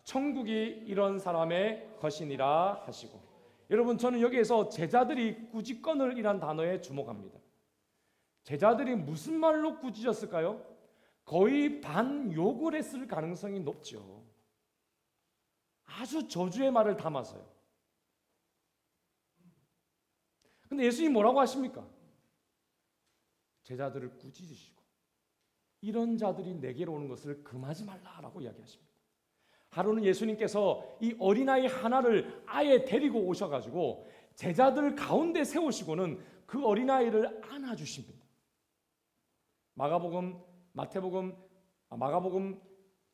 천국이 이런 사람의 것이니라 하시고. 여러분 저는 여기에서 제자들이 꾸짖거늘이란 단어에 주목합니다. 제자들이 무슨 말로 꾸짖었을까요? 거의 반욕을 했을 가능성이 높죠. 아주 저주의 말을 담아서요. 근데 예수님이 뭐라고 하십니까? 제자들을 꾸짖으시고 이런 자들이 내게로 오는 것을 금하지 말라라고 이야기하십니다. 하루는 예수님께서 이 어린아이 하나를 아예 데리고 오셔가지고 제자들 가운데 세우시고는 그 어린아이를 안아주십니다. 마가복음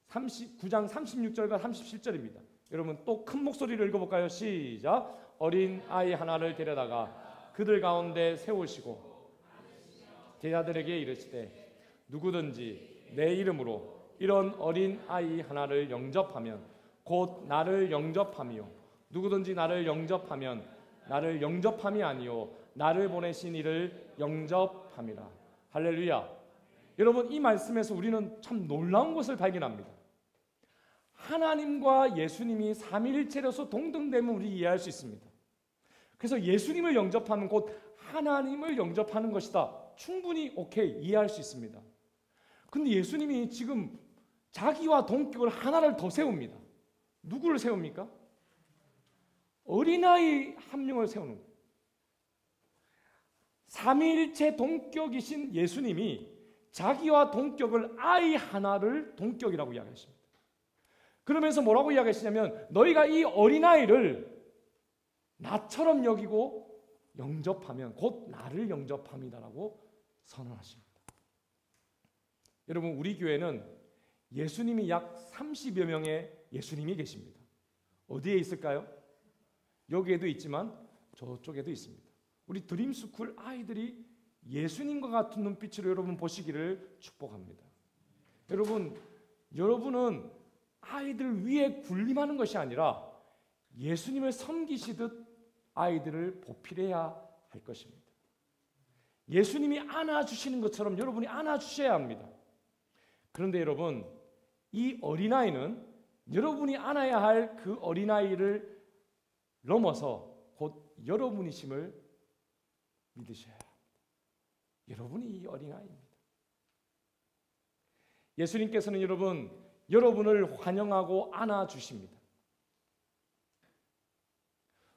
9장 36절과 37절입니다. 여러분 또 큰 목소리를 읽어볼까요? 시작. 어린 아이 하나를 데려다가 그들 가운데 세우시고 제자들에게 이르시되 누구든지 내 이름으로 이런 어린 아이 하나를 영접하면 곧 나를 영접함이요 누구든지 나를 영접하면 나를 영접함이 아니요 나를 보내신 이를 영접함이라. 할렐루야. 여러분 이 말씀에서 우리는 참 놀라운 것을 발견합니다. 하나님과 예수님이 삼위일체로서 동등됨을 우리 이해할 수 있습니다. 그래서 예수님을 영접하면 곧 하나님을 영접하는 것이다. 충분히 오케이 이해할 수 있습니다. 근데 예수님이 지금 자기와 동격을 하나를 더 세웁니다. 누구를 세웁니까? 어린아이 한 명을 세우는 거예요. 삼위일체 동격이신 예수님이 자기와 동격을 아이 하나를 동격이라고 이야기하십니다. 그러면서 뭐라고 이야기하시냐면 너희가 이 어린아이를 나처럼 여기고 영접하면 곧 나를 영접함이다라고 선언하십니다. 여러분, 우리 교회는 예수님이 약 30여 명의 예수님이 계십니다. 어디에 있을까요? 여기에도 있지만 저쪽에도 있습니다. 우리 드림스쿨 아이들이 예수님과 같은 눈빛으로 여러분 보시기를 축복합니다. 여러분은 아이들 위에 군림하는 것이 아니라 예수님을 섬기시듯 아이들을 보필해야 할 것입니다. 예수님이 안아주시는 것처럼 여러분이 안아주셔야 합니다. 그런데 여러분, 이 어린아이는 여러분이 안아야 할 그 어린아이를 넘어서 곧 여러분이심을 믿으셔야 합니다. 여러분이 이 어린아이입니다. 예수님께서는 여러분을 환영하고 안아주십니다.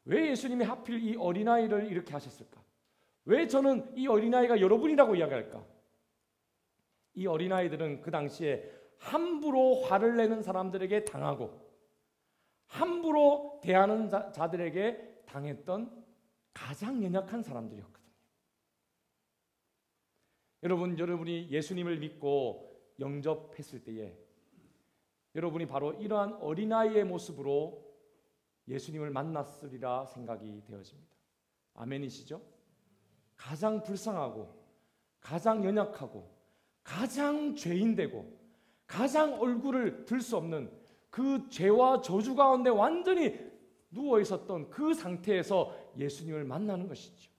왜 예수님이 하필 이 어린아이를 이렇게 하셨을까? 왜 저는 이 어린아이가 여러분이라고 이야기할까? 이 어린아이들은 그 당시에 함부로 화를 내는 사람들에게 당하고 함부로 대하는 자들에게 당했던 가장 연약한 사람들이었거든요. 여러분이 예수님을 믿고 영접했을 때에 여러분이 바로 이러한 어린아이의 모습으로 예수님을 만났으리라 생각이 되어집니다. 아멘이시죠? 가장 불쌍하고 가장 연약하고 가장 죄인되고 가장 얼굴을 들 수 없는 그 죄와 저주 가운데 완전히 누워 있었던 그 상태에서 예수님을 만나는 것이죠.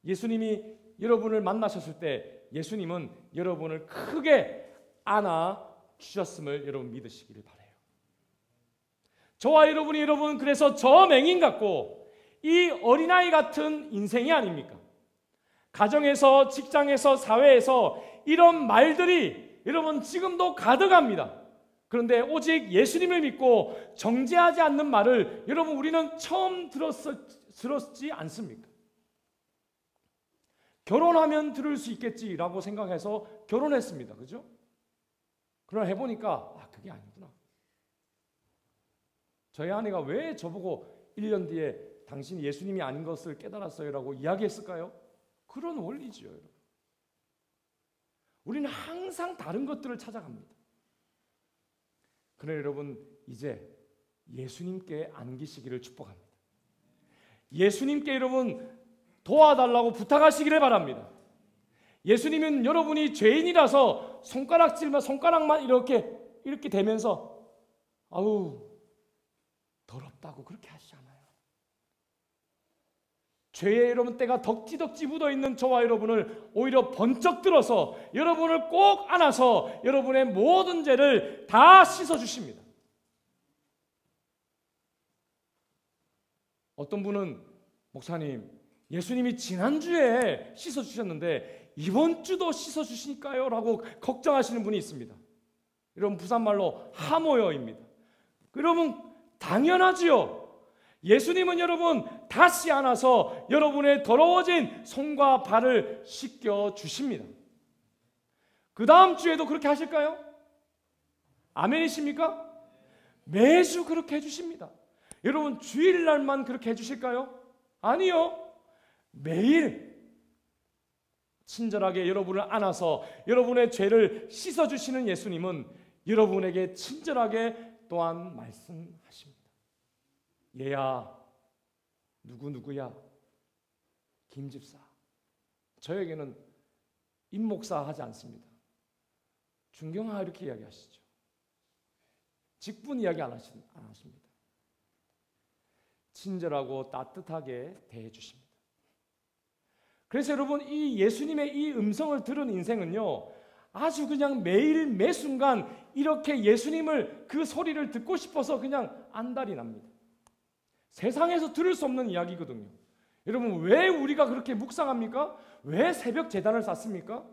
예수님이 여러분을 만나셨을 때 예수님은 여러분을 크게 안아 주셨음을 여러분 믿으시기를 바라요. 저와 여러분 그래서 저 맹인 같고 이 어린아이 같은 인생이 아닙니까? 가정에서, 직장에서, 사회에서 이런 말들이 여러분 지금도 가득합니다. 그런데 오직 예수님을 믿고 정죄하지 않는 말을 여러분 우리는 처음 들었지 않습니까? 결혼하면 들을 수 있겠지라고 생각해서 결혼했습니다. 그죠? 그러나 해보니까 그게 아니구나. 저희 아내가 왜 저보고 1년 뒤에 당신이 예수님이 아닌 것을 깨달았어요라고 이야기했을까요? 그런 원리죠. 여러분. 우리는 항상 다른 것들을 찾아갑니다. 그러나 여러분 이제 예수님께 안기시기를 축복합니다. 예수님께 여러분 도와달라고 부탁하시기를 바랍니다. 예수님은 여러분이 죄인이라서 손가락만 이렇게 대면서 아우 더럽다고 그렇게 하시지 않아요. 죄에 여러분 때가 덕지덕지 묻어있는 저와 여러분을 오히려 번쩍 들어서 여러분을 꼭 안아서 여러분의 모든 죄를 다 씻어주십니다. 어떤 분은 목사님 예수님이 지난주에 씻어주셨는데 이번 주도 씻어주시니까요? 라고 걱정하시는 분이 있습니다. 여러분 부산말로 하모여입니다. 여러분 당연하지요. 예수님은 여러분 다시 안아서 여러분의 더러워진 손과 발을 씻겨 주십니다. 그 다음 주에도 그렇게 하실까요? 아멘이십니까? 매주 그렇게 해주십니다. 여러분 주일날만 그렇게 해주실까요? 아니요. 매일 친절하게 여러분을 안아서 여러분의 죄를 씻어주시는 예수님은 여러분에게 친절하게 또한 말씀하십니다. 얘야 누구야 김집사 저에게는 임목사 하지 않습니다. 중경아 이렇게 이야기하시죠. 직분 이야기 안 하십니다. 친절하고 따뜻하게 대해주십니다. 그래서 여러분 이 예수님의 이 음성을 들은 인생은요 아주 그냥 매일 매순간 이렇게 예수님을 그 소리를 듣고 싶어서 그냥 안달이 납니다. 세상에서 들을 수 없는 이야기거든요. 여러분 왜 우리가 그렇게 묵상합니까? 왜 새벽 제단을 쌓습니까?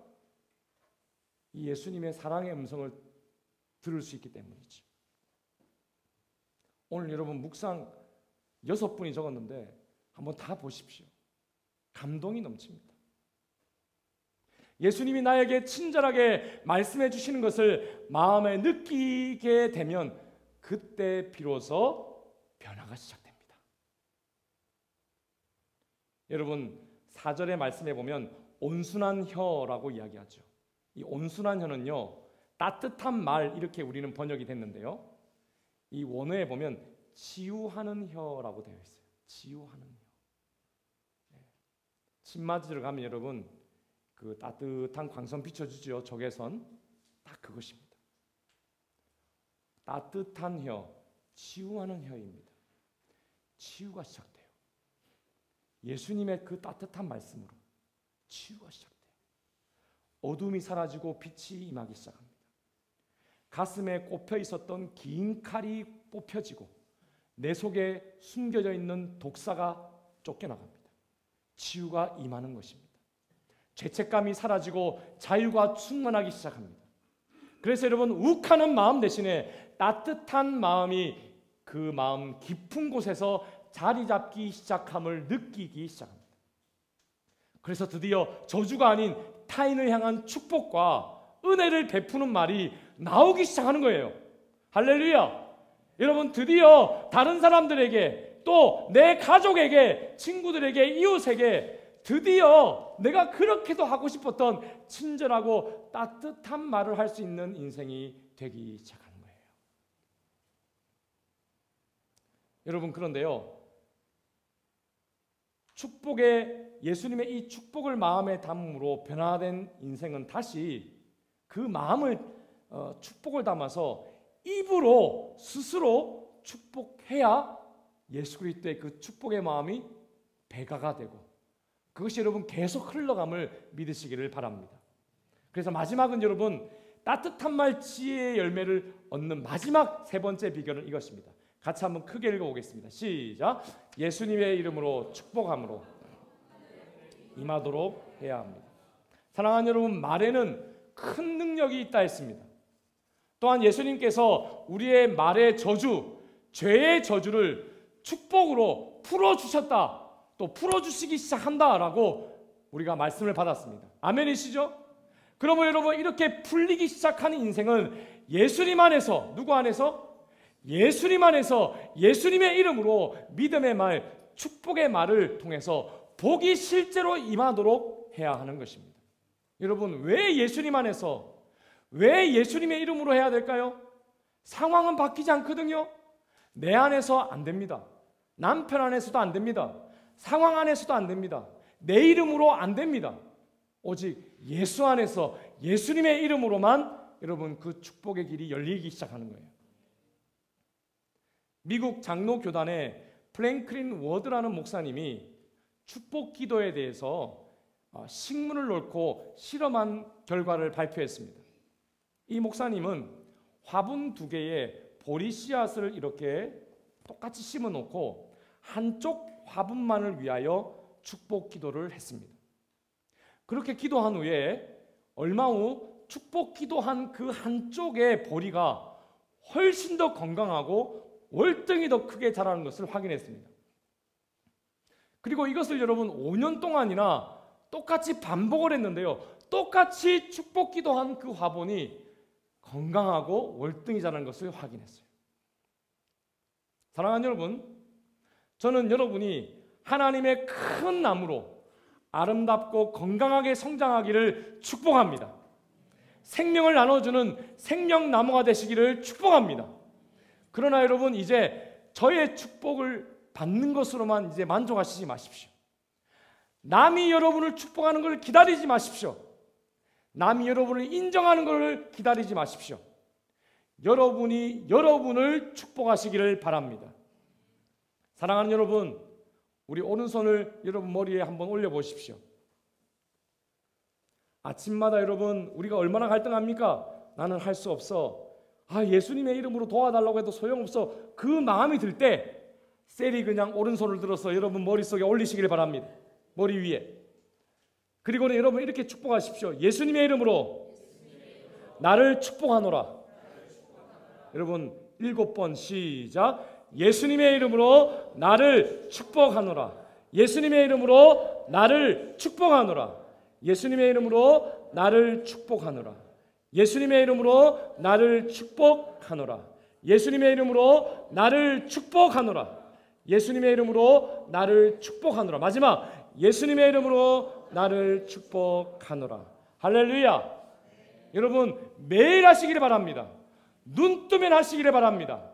이 예수님의 사랑의 음성을 들을 수 있기 때문이죠. 오늘 여러분 묵상 6분이 적었는데 한번 다 보십시오. 감동이 넘칩니다. 예수님이 나에게 친절하게 말씀해 주시는 것을 마음에 느끼게 되면 그때 비로소 변화가 시작됩니다. 여러분, 4절의 말씀에 보면 온순한 혀라고 이야기하죠. 이 온순한 혀는요, 따뜻한 말 이렇게 우리는 번역이 됐는데요, 이 원어에 보면 치유하는 혀라고 되어 있어요. 치유하는 혀. 침 맞으러 가면 여러분 그 따뜻한 광선 비춰주죠. 적외선. 딱 그것입니다. 따뜻한 혀, 치유하는 혀입니다. 치유가 시작돼요. 예수님의 그 따뜻한 말씀으로 치유가 시작돼요. 어둠이 사라지고 빛이 임하기 시작합니다. 가슴에 꼽혀 있었던 긴 칼이 뽑혀지고 내 속에 숨겨져 있는 독사가 쫓겨나갑니다. 치유가 임하는 것입니다. 죄책감이 사라지고 자유가 충만하기 시작합니다. 그래서 여러분, 욱하는 마음 대신에 따뜻한 마음이 그 마음 깊은 곳에서 자리 잡기 시작함을 느끼기 시작합니다. 그래서 드디어 저주가 아닌 타인을 향한 축복과 은혜를 베푸는 말이 나오기 시작하는 거예요. 할렐루야! 여러분, 드디어 다른 사람들에게, 또 내 가족에게, 친구들에게, 이웃에게 드디어 내가 그렇게도 하고 싶었던 친절하고 따뜻한 말을 할 수 있는 인생이 되기 시작하는 거예요. 여러분, 그런데요, 예수님의 이 축복을 마음에 담음으로 변화된 인생은 다시 그 마음을 축복을 담아서 입으로 스스로 축복해야 예수 그리스도의 그 축복의 마음이 배가가 되고 그것이 여러분 계속 흘러감을 믿으시기를 바랍니다. 그래서 마지막은 여러분, 따뜻한 말 지혜의 열매를 얻는 마지막 세 번째 비결은 이것입니다. 같이 한번 크게 읽어보겠습니다. 시작. 예수님의 이름으로 축복함으로 임하도록 해야 합니다. 사랑하는 여러분, 말에는 큰 능력이 있다 했습니다. 또한 예수님께서 우리의 말의 저주, 죄의 저주를 축복으로 풀어주셨다, 또 풀어주시기 시작한다라고 우리가 말씀을 받았습니다. 아멘이시죠? 그러면 여러분, 이렇게 풀리기 시작하는 인생은 예수님 안에서, 누구 안에서? 예수님 안에서 예수님의 이름으로 믿음의 말, 축복의 말을 통해서 복이 실제로 임하도록 해야 하는 것입니다. 여러분, 왜 예수님 안에서, 왜 예수님의 이름으로 해야 될까요? 상황은 바뀌지 않거든요. 내 안에서 안 됩니다. 남편 안에서도 안 됩니다. 상황 안에서도 안 됩니다. 내 이름으로 안 됩니다. 오직 예수 안에서 예수님의 이름으로만 여러분 그 축복의 길이 열리기 시작하는 거예요. 미국 장로교단의 프랭클린 워드라는 목사님이 축복 기도에 대해서 식문을 놓고 실험한 결과를 발표했습니다. 이 목사님은 화분 2개에 보리 씨앗을 이렇게 똑같이 심어 놓고 한쪽 화분만을 위하여 축복 기도를 했습니다. 그렇게 기도한 후에 얼마 후 축복 기도한 그 한쪽의 보리가 훨씬 더 건강하고 월등히 더 크게 자라는 것을 확인했습니다. 그리고 이것을 여러분 5년 동안이나 똑같이 반복을 했는데요, 똑같이 축복 기도한 그 화분이 건강하고 월등히 자라는 것을 확인했어요. 사랑하는 여러분, 저는 여러분이 하나님의 큰 나무로 아름답고 건강하게 성장하기를 축복합니다. 생명을 나눠주는 생명나무가 되시기를 축복합니다. 그러나 여러분, 이제 저의 축복을 받는 것으로만 이제 만족하시지 마십시오. 남이 여러분을 축복하는 것을 기다리지 마십시오. 남이 여러분을 인정하는 것을 기다리지 마십시오. 여러분이 여러분을 축복하시기를 바랍니다. 사랑하는 여러분, 우리 오른손을 여러분 머리에 한번 올려보십시오. 아침마다 여러분, 우리가 얼마나 갈등합니까? 나는 할 수 없어. 예수님의 이름으로 도와달라고 해도 소용없어. 그 마음이 들 때 셀이 그냥 오른손을 들어서 여러분 머릿속에 올리시길 바랍니다. 머리 위에. 그리고는 여러분 이렇게 축복하십시오. 예수님의 이름으로 나를 축복하노라. 여러분 7번 시작. 예수님의 이름으로 나를 축복하노라. 예수님의 이름으로 나를 축복하노라. 예수님의 이름으로 나를 축복하노라. 예수님의 이름으로 나를 축복하노라. 예수님의 이름으로 나를 축복하노라. 예수님의 이름으로 나를 축복하노라. 마지막, 예수님의 이름으로 나를 축복하노라. 할렐루야. 여러분, 매일 하시기를 바랍니다. 눈 뜨면 하시기를 바랍니다.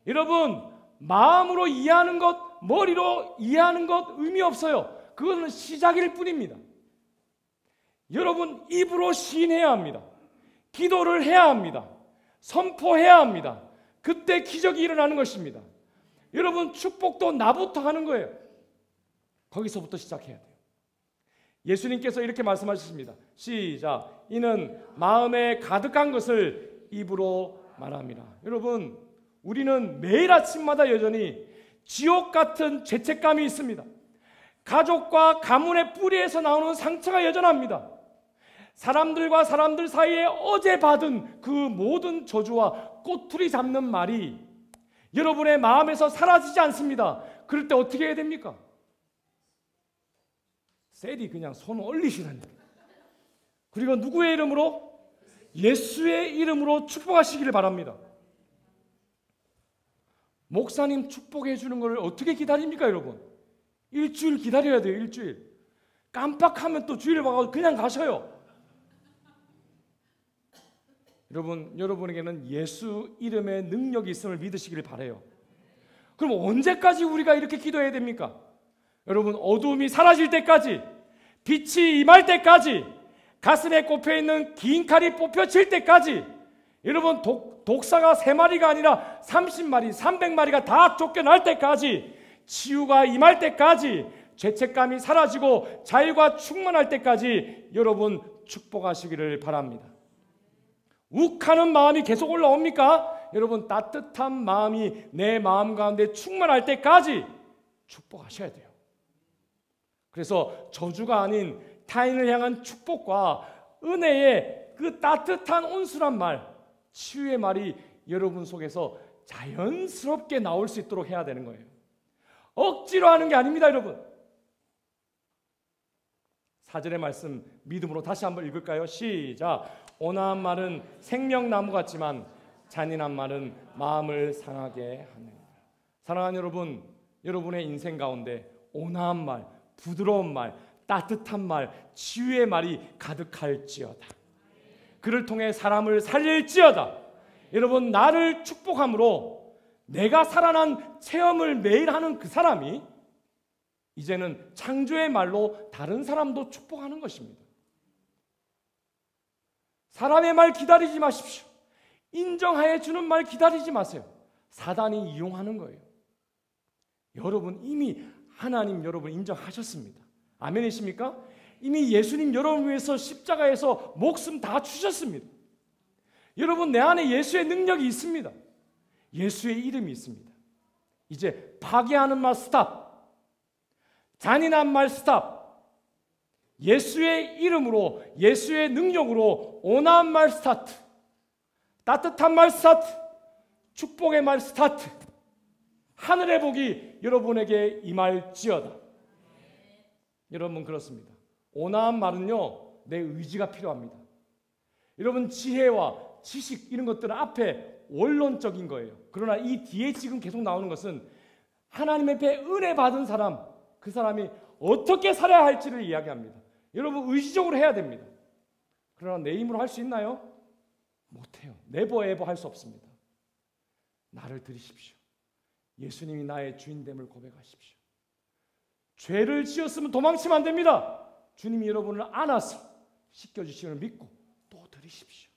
여러분, 마음으로 이해하는 것, 머리로 이해하는 것 의미 없어요. 그것은 시작일 뿐입니다. 여러분, 입으로 시인해야 합니다. 기도를 해야 합니다. 선포해야 합니다. 그때 기적이 일어나는 것입니다. 여러분, 축복도 나부터 하는 거예요. 거기서부터 시작해야 돼요. 예수님께서 이렇게 말씀하셨습니다. 시작. 이는 마음에 가득한 것을 입으로 말합니다. 여러분, 우리는 매일 아침마다 여전히 지옥 같은 죄책감이 있습니다. 가족과 가문의 뿌리에서 나오는 상처가 여전합니다. 사람들과 사람들 사이에 어제 받은 그 모든 저주와 꼬투리 잡는 말이 여러분의 마음에서 사라지지 않습니다. 그럴 때 어떻게 해야 됩니까? 셀이 그냥 손 올리시라는 거예요. 그리고 누구의 이름으로? 예수의 이름으로 축복하시기를 바랍니다. 목사님 축복해 주는 걸 어떻게 기다립니까, 여러분? 일주일 기다려야 돼요, 일주일. 깜빡하면 또 주일 와서 그냥 가셔요. 여러분에게는 예수 이름의 능력이 있음을 믿으시기를 바라요. 그럼 언제까지 우리가 이렇게 기도해야 됩니까? 여러분, 어두움이 사라질 때까지, 빛이 임할 때까지, 가슴에 꼽혀있는 긴 칼이 뽑혀질 때까지, 여러분, 독사가 3마리가 아니라 30마리, 300마리가 다 쫓겨날 때까지, 치유가 임할 때까지, 죄책감이 사라지고 자유가 충만할 때까지 여러분 축복하시기를 바랍니다. 욱하는 마음이 계속 올라옵니까? 여러분, 따뜻한 마음이 내 마음 가운데 충만할 때까지 축복하셔야 돼요. 그래서 저주가 아닌 타인을 향한 축복과 은혜의 그 따뜻한 온순한 말, 치유의 말이 여러분 속에서 자연스럽게 나올 수 있도록 해야 되는 거예요. 억지로 하는 게 아닙니다, 여러분. 4절의 말씀 믿음으로 다시 한번 읽을까요? 시작. 온화한 말은 생명나무 같지만 잔인한 말은 마음을 상하게 합니다. 사랑하는 여러분, 여러분의 인생 가운데 온화한 말, 부드러운 말, 따뜻한 말, 치유의 말이 가득할지어다. 그를 통해 사람을 살릴지어다. 여러분, 나를 축복함으로 내가 살아난 체험을 매일 하는 그 사람이 이제는 창조의 말로 다른 사람도 축복하는 것입니다. 사람의 말 기다리지 마십시오. 인정하여 주는 말 기다리지 마세요. 사단이 이용하는 거예요. 여러분, 이미 하나님 여러분 인정하셨습니다. 아멘이십니까? 이미 예수님 여러분 위해서 십자가에서 목숨 다 주셨습니다. 여러분, 내 안에 예수의 능력이 있습니다. 예수의 이름이 있습니다. 이제 파괴하는 말 스탑. 잔인한 말 스탑. 예수의 이름으로, 예수의 능력으로 온화한 말 스타트. 따뜻한 말 스타트. 축복의 말 스타트. 하늘의 복이 여러분에게 임할지어다. 여러분, 그렇습니다. 온화한 말은요, 내 의지가 필요합니다. 여러분, 지혜와 지식 이런 것들은 앞에 원론적인 거예요. 그러나 이 뒤에 지금 계속 나오는 것은 하나님 앞에 은혜 받은 사람, 그 사람이 어떻게 살아야 할지를 이야기합니다. 여러분, 의지적으로 해야 됩니다. 그러나 내 힘으로 할 수 있나요? 못해요. 네버 에버 할 수 없습니다. 나를 들이십시오. 예수님이 나의 주인됨을 고백하십시오. 죄를 지었으면 도망치면 안 됩니다. 주님이 여러분을 안아서 씻겨주시는 믿고 또 들이십시오.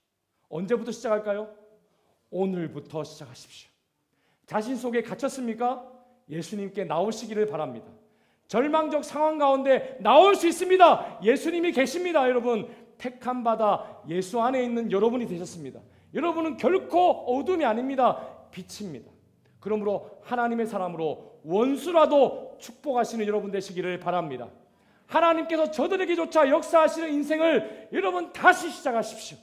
언제부터 시작할까요? 오늘부터 시작하십시오. 자신 속에 갇혔습니까? 예수님께 나오시기를 바랍니다. 절망적 상황 가운데 나올 수 있습니다. 예수님이 계십니다. 여러분, 택함 받아 예수 안에 있는 여러분이 되셨습니다. 여러분은 결코 어둠이 아닙니다. 빛입니다. 그러므로 하나님의 사람으로 원수라도 축복하시는 여러분 되시기를 바랍니다. 하나님께서 저들에게조차 역사하시는 인생을 여러분 다시 시작하십시오.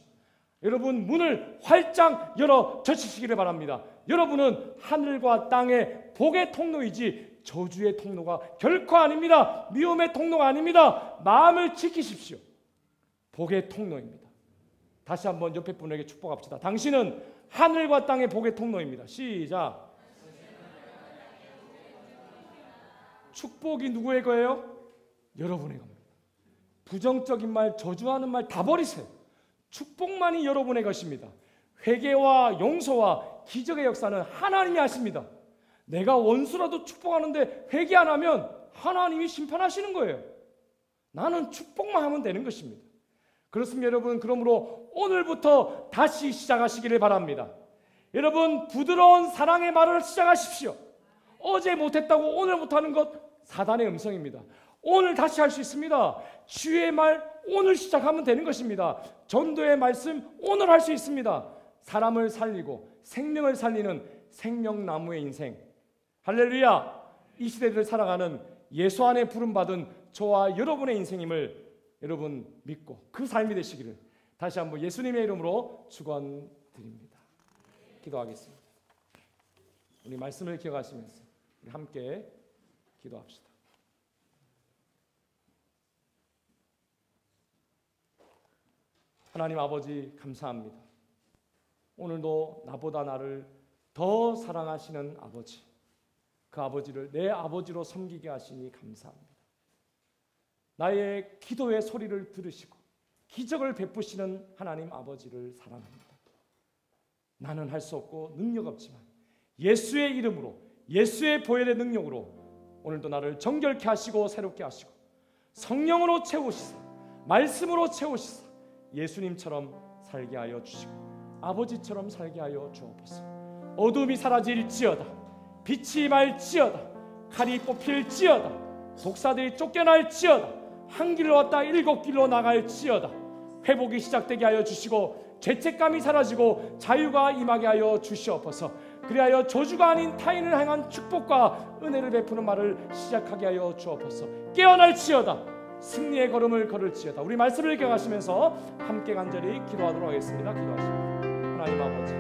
여러분, 문을 활짝 열어 젖히시기를 바랍니다. 여러분은 하늘과 땅의 복의 통로이지 저주의 통로가 결코 아닙니다. 미움의 통로가 아닙니다. 마음을 지키십시오. 복의 통로입니다. 다시 한번 옆에 분에게 축복합시다. 당신은 하늘과 땅의 복의 통로입니다. 시작. 축복이 누구의 거예요? 여러분의 겁니다. 부정적인 말, 저주하는 말 다 버리세요. 축복만이 여러분의 것입니다. 회개와 용서와 기적의 역사는 하나님이 하십니다. 내가 원수라도 축복하는데 회개 안 하면 하나님이 심판하시는 거예요. 나는 축복만 하면 되는 것입니다. 그렇습니다, 여러분. 그러므로 오늘부터 다시 시작하시기를 바랍니다. 여러분, 부드러운 사랑의 말을 시작하십시오. 어제 못했다고 오늘 못하는 것 사단의 음성입니다. 오늘 다시 할 수 있습니다. 주의 말 오늘 시작하면 되는 것입니다. 전도의 말씀 오늘 할 수 있습니다. 사람을 살리고 생명을 살리는 생명나무의 인생. 할렐루야. 이 시대를 살아가는 예수 안에 부름받은 저와 여러분의 인생임을 여러분 믿고 그 삶이 되시기를 다시 한번 예수님의 이름으로 축원드립니다. 기도하겠습니다. 우리 말씀을 기억하시면서 우리 함께 기도합시다. 하나님 아버지 감사합니다. 오늘도 나보다 나를 더 사랑하시는 아버지, 그 아버지를 내 아버지로 섬기게 하시니 감사합니다. 나의 기도의 소리를 들으시고 기적을 베푸시는 하나님 아버지를 사랑합니다. 나는 할 수 없고 능력 없지만 예수의 이름으로, 예수의 보혈의 능력으로 오늘도 나를 정결케 하시고 새롭게 하시고 성령으로 채우시사, 말씀으로 채우시사 예수님처럼 살게 하여 주시고 아버지처럼 살게 하여 주옵소서. 어둠이 사라질지어다, 빛이 말지어다, 칼이 뽑힐지어다, 독사들이 쫓겨날지어다, 한 길로 왔다 7길로 나갈지어다, 회복이 시작되게 하여 주시고 죄책감이 사라지고 자유가 임하게 하여 주시옵소서. 그리하여 저주가 아닌 타인을 향한 축복과 은혜를 베푸는 말을 시작하게 하여 주옵소서. 깨어날지어다, 승리의 걸음을 걸을지어다. 우리 말씀을 기억하시면서 함께 간절히 기도하도록 하겠습니다. 기도하십니다. 하나님 아버지,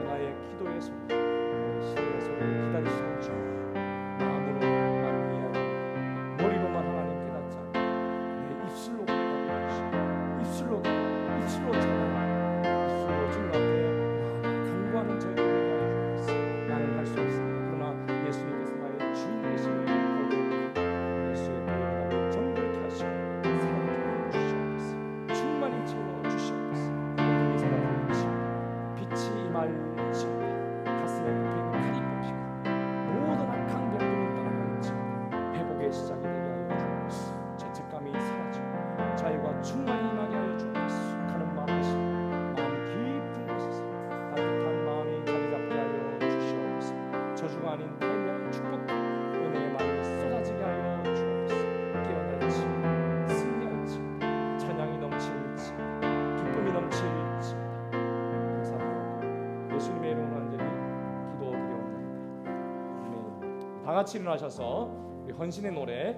나의 기도의 소리, 신의 소리를 기다리시는 주, 마음으로만 이해하고 머리로만 하나님 깨닫지 않고 내 입술로 고백하게 하시고 입술로 찬양하고 입술로 주님 앞에 간구하는 저희들 되게 하여 주옵소서. 나는 할 수 없습니다. 그러나 예수님께서 나의 주인 되심을 고백하고 예수의 보혈로 나를 정결케 하시고 사랑해 주시옵소서. 충만히 채워 주시옵소서. 어둠이 사라질지어다, 빛이 임할지어다, 가슴에 뽑히는 칼이 뽑히고 모든 악한 병들은 떠나갈지어다, 회복의 시작이 되게 하여 주옵소서. 죄책감이 사라지고 자유가 충만히 임하게 하여 주옵소서. 가는 마음 하시고 마음 깊은 곳에서 따뜻한 마음이 자리 잡게 하여 주시옵소서. 저주가 아닌 타인의 축복과 은혜의 마음이 쏟아지게 하여 주옵소서. 깨어날지어다, 승리할지어다, 찬양이 넘칠지어다, 기쁨이 넘칠지어다. 감사합니다. 예수님의 이름으로 간절히 기도드리옵나이다. 아멘. 다 같이 일어나셔서 우리 헌신의 노래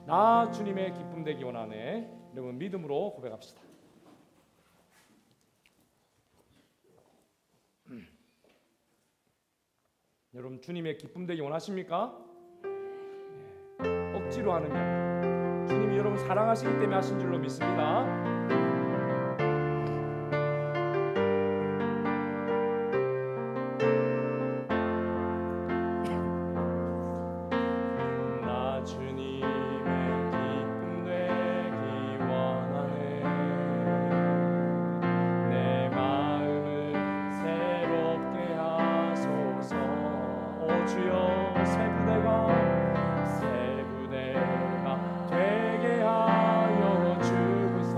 나 주님의 기쁨 되기 원하네, 여러분 믿음으로 고백합시다. 여러분 주님의 기쁨 되기 원하십니까? 억지로 하는 게 아니라 주님이 여러분 사랑하시기 때문에 하신 줄로 믿습니다. 나 주님의 기쁨 되기 원하네. 내 마음을 새롭게 하소서. 오 주여, 새 부대가 되게 하여 주사.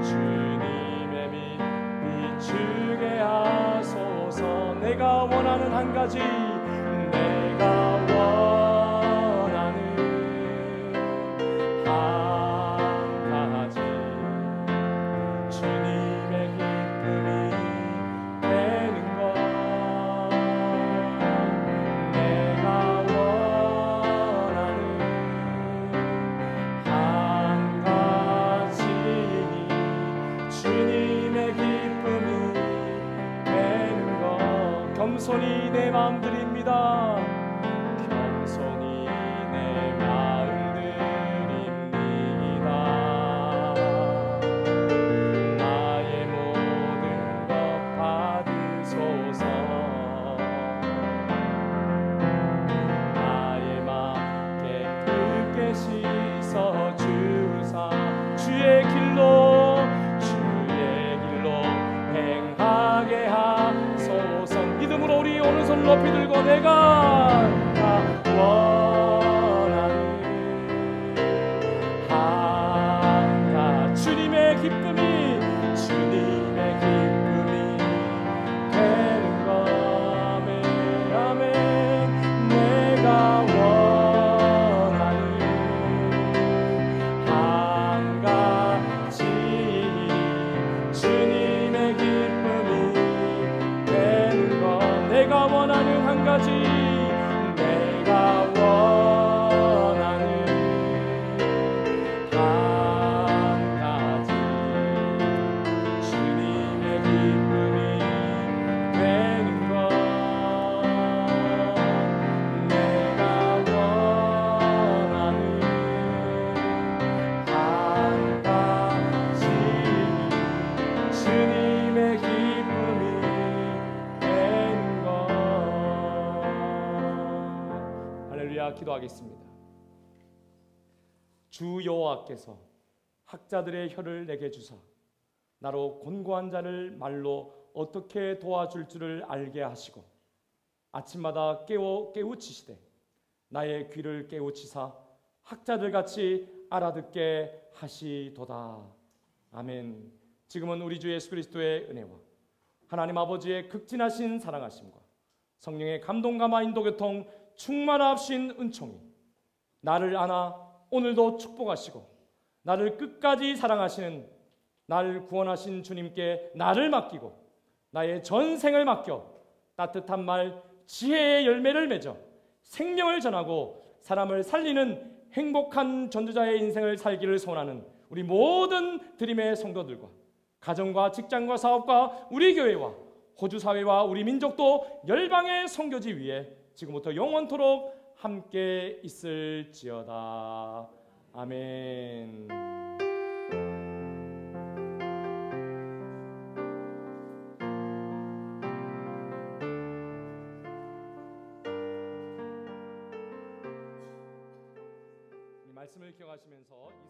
주님의 빛 비추게 하소서. 내가 원하는 한 가지, 내가 원하는 한 가지, 주님의 기쁨이 되는 것. 내가 원하는 한 가지니 주님의 기쁨이 되는 것. 겸손히 내 마음 드립니다. 높이 들고 내가 원하는 한가 주님의 기쁨이 되는 것. 아멘. 내가 원하는 한 가지 주님의 기쁨이 되는 것. 내가 원하는 한 가지 내가 원하는 한 가지 주님의 기쁨이 되는 것. 내가 원하는 한 가지 주님의 기쁨이 되는 것. 할렐루야. 기도하겠습니다. 주 여호와께서 학자들의 혀를 내게 주사 나로 곤고한 자를 말로 어떻게 도와줄 줄을 알게 하시고 아침마다 깨우치시되 나의 귀를 깨우치사 학자들같이 알아듣게 하시도다. 아멘. 지금은 우리 주 예수 그리스도의 은혜와 하나님 아버지의 극진하신 사랑하심과 성령의 감동감화 인도교통 충만하신 은총이 나를 안아 오늘도 축복하시고 나를 끝까지 사랑하시는 나를 구원하신 주님께 나를 맡기고 나의 전생을 맡겨 따뜻한 말 지혜의 열매를 맺어 생명을 전하고 사람을 살리는 행복한 전도자의 인생을 살기를 소원하는 우리 모든 드림의 성도들과 가정과 직장과 사업과 우리 교회와 호주 사회와 우리 민족도 열방의 선교지 위에 지금부터 영원토록 함께 있을지어다. 아멘. 이 말씀을 기억하시면서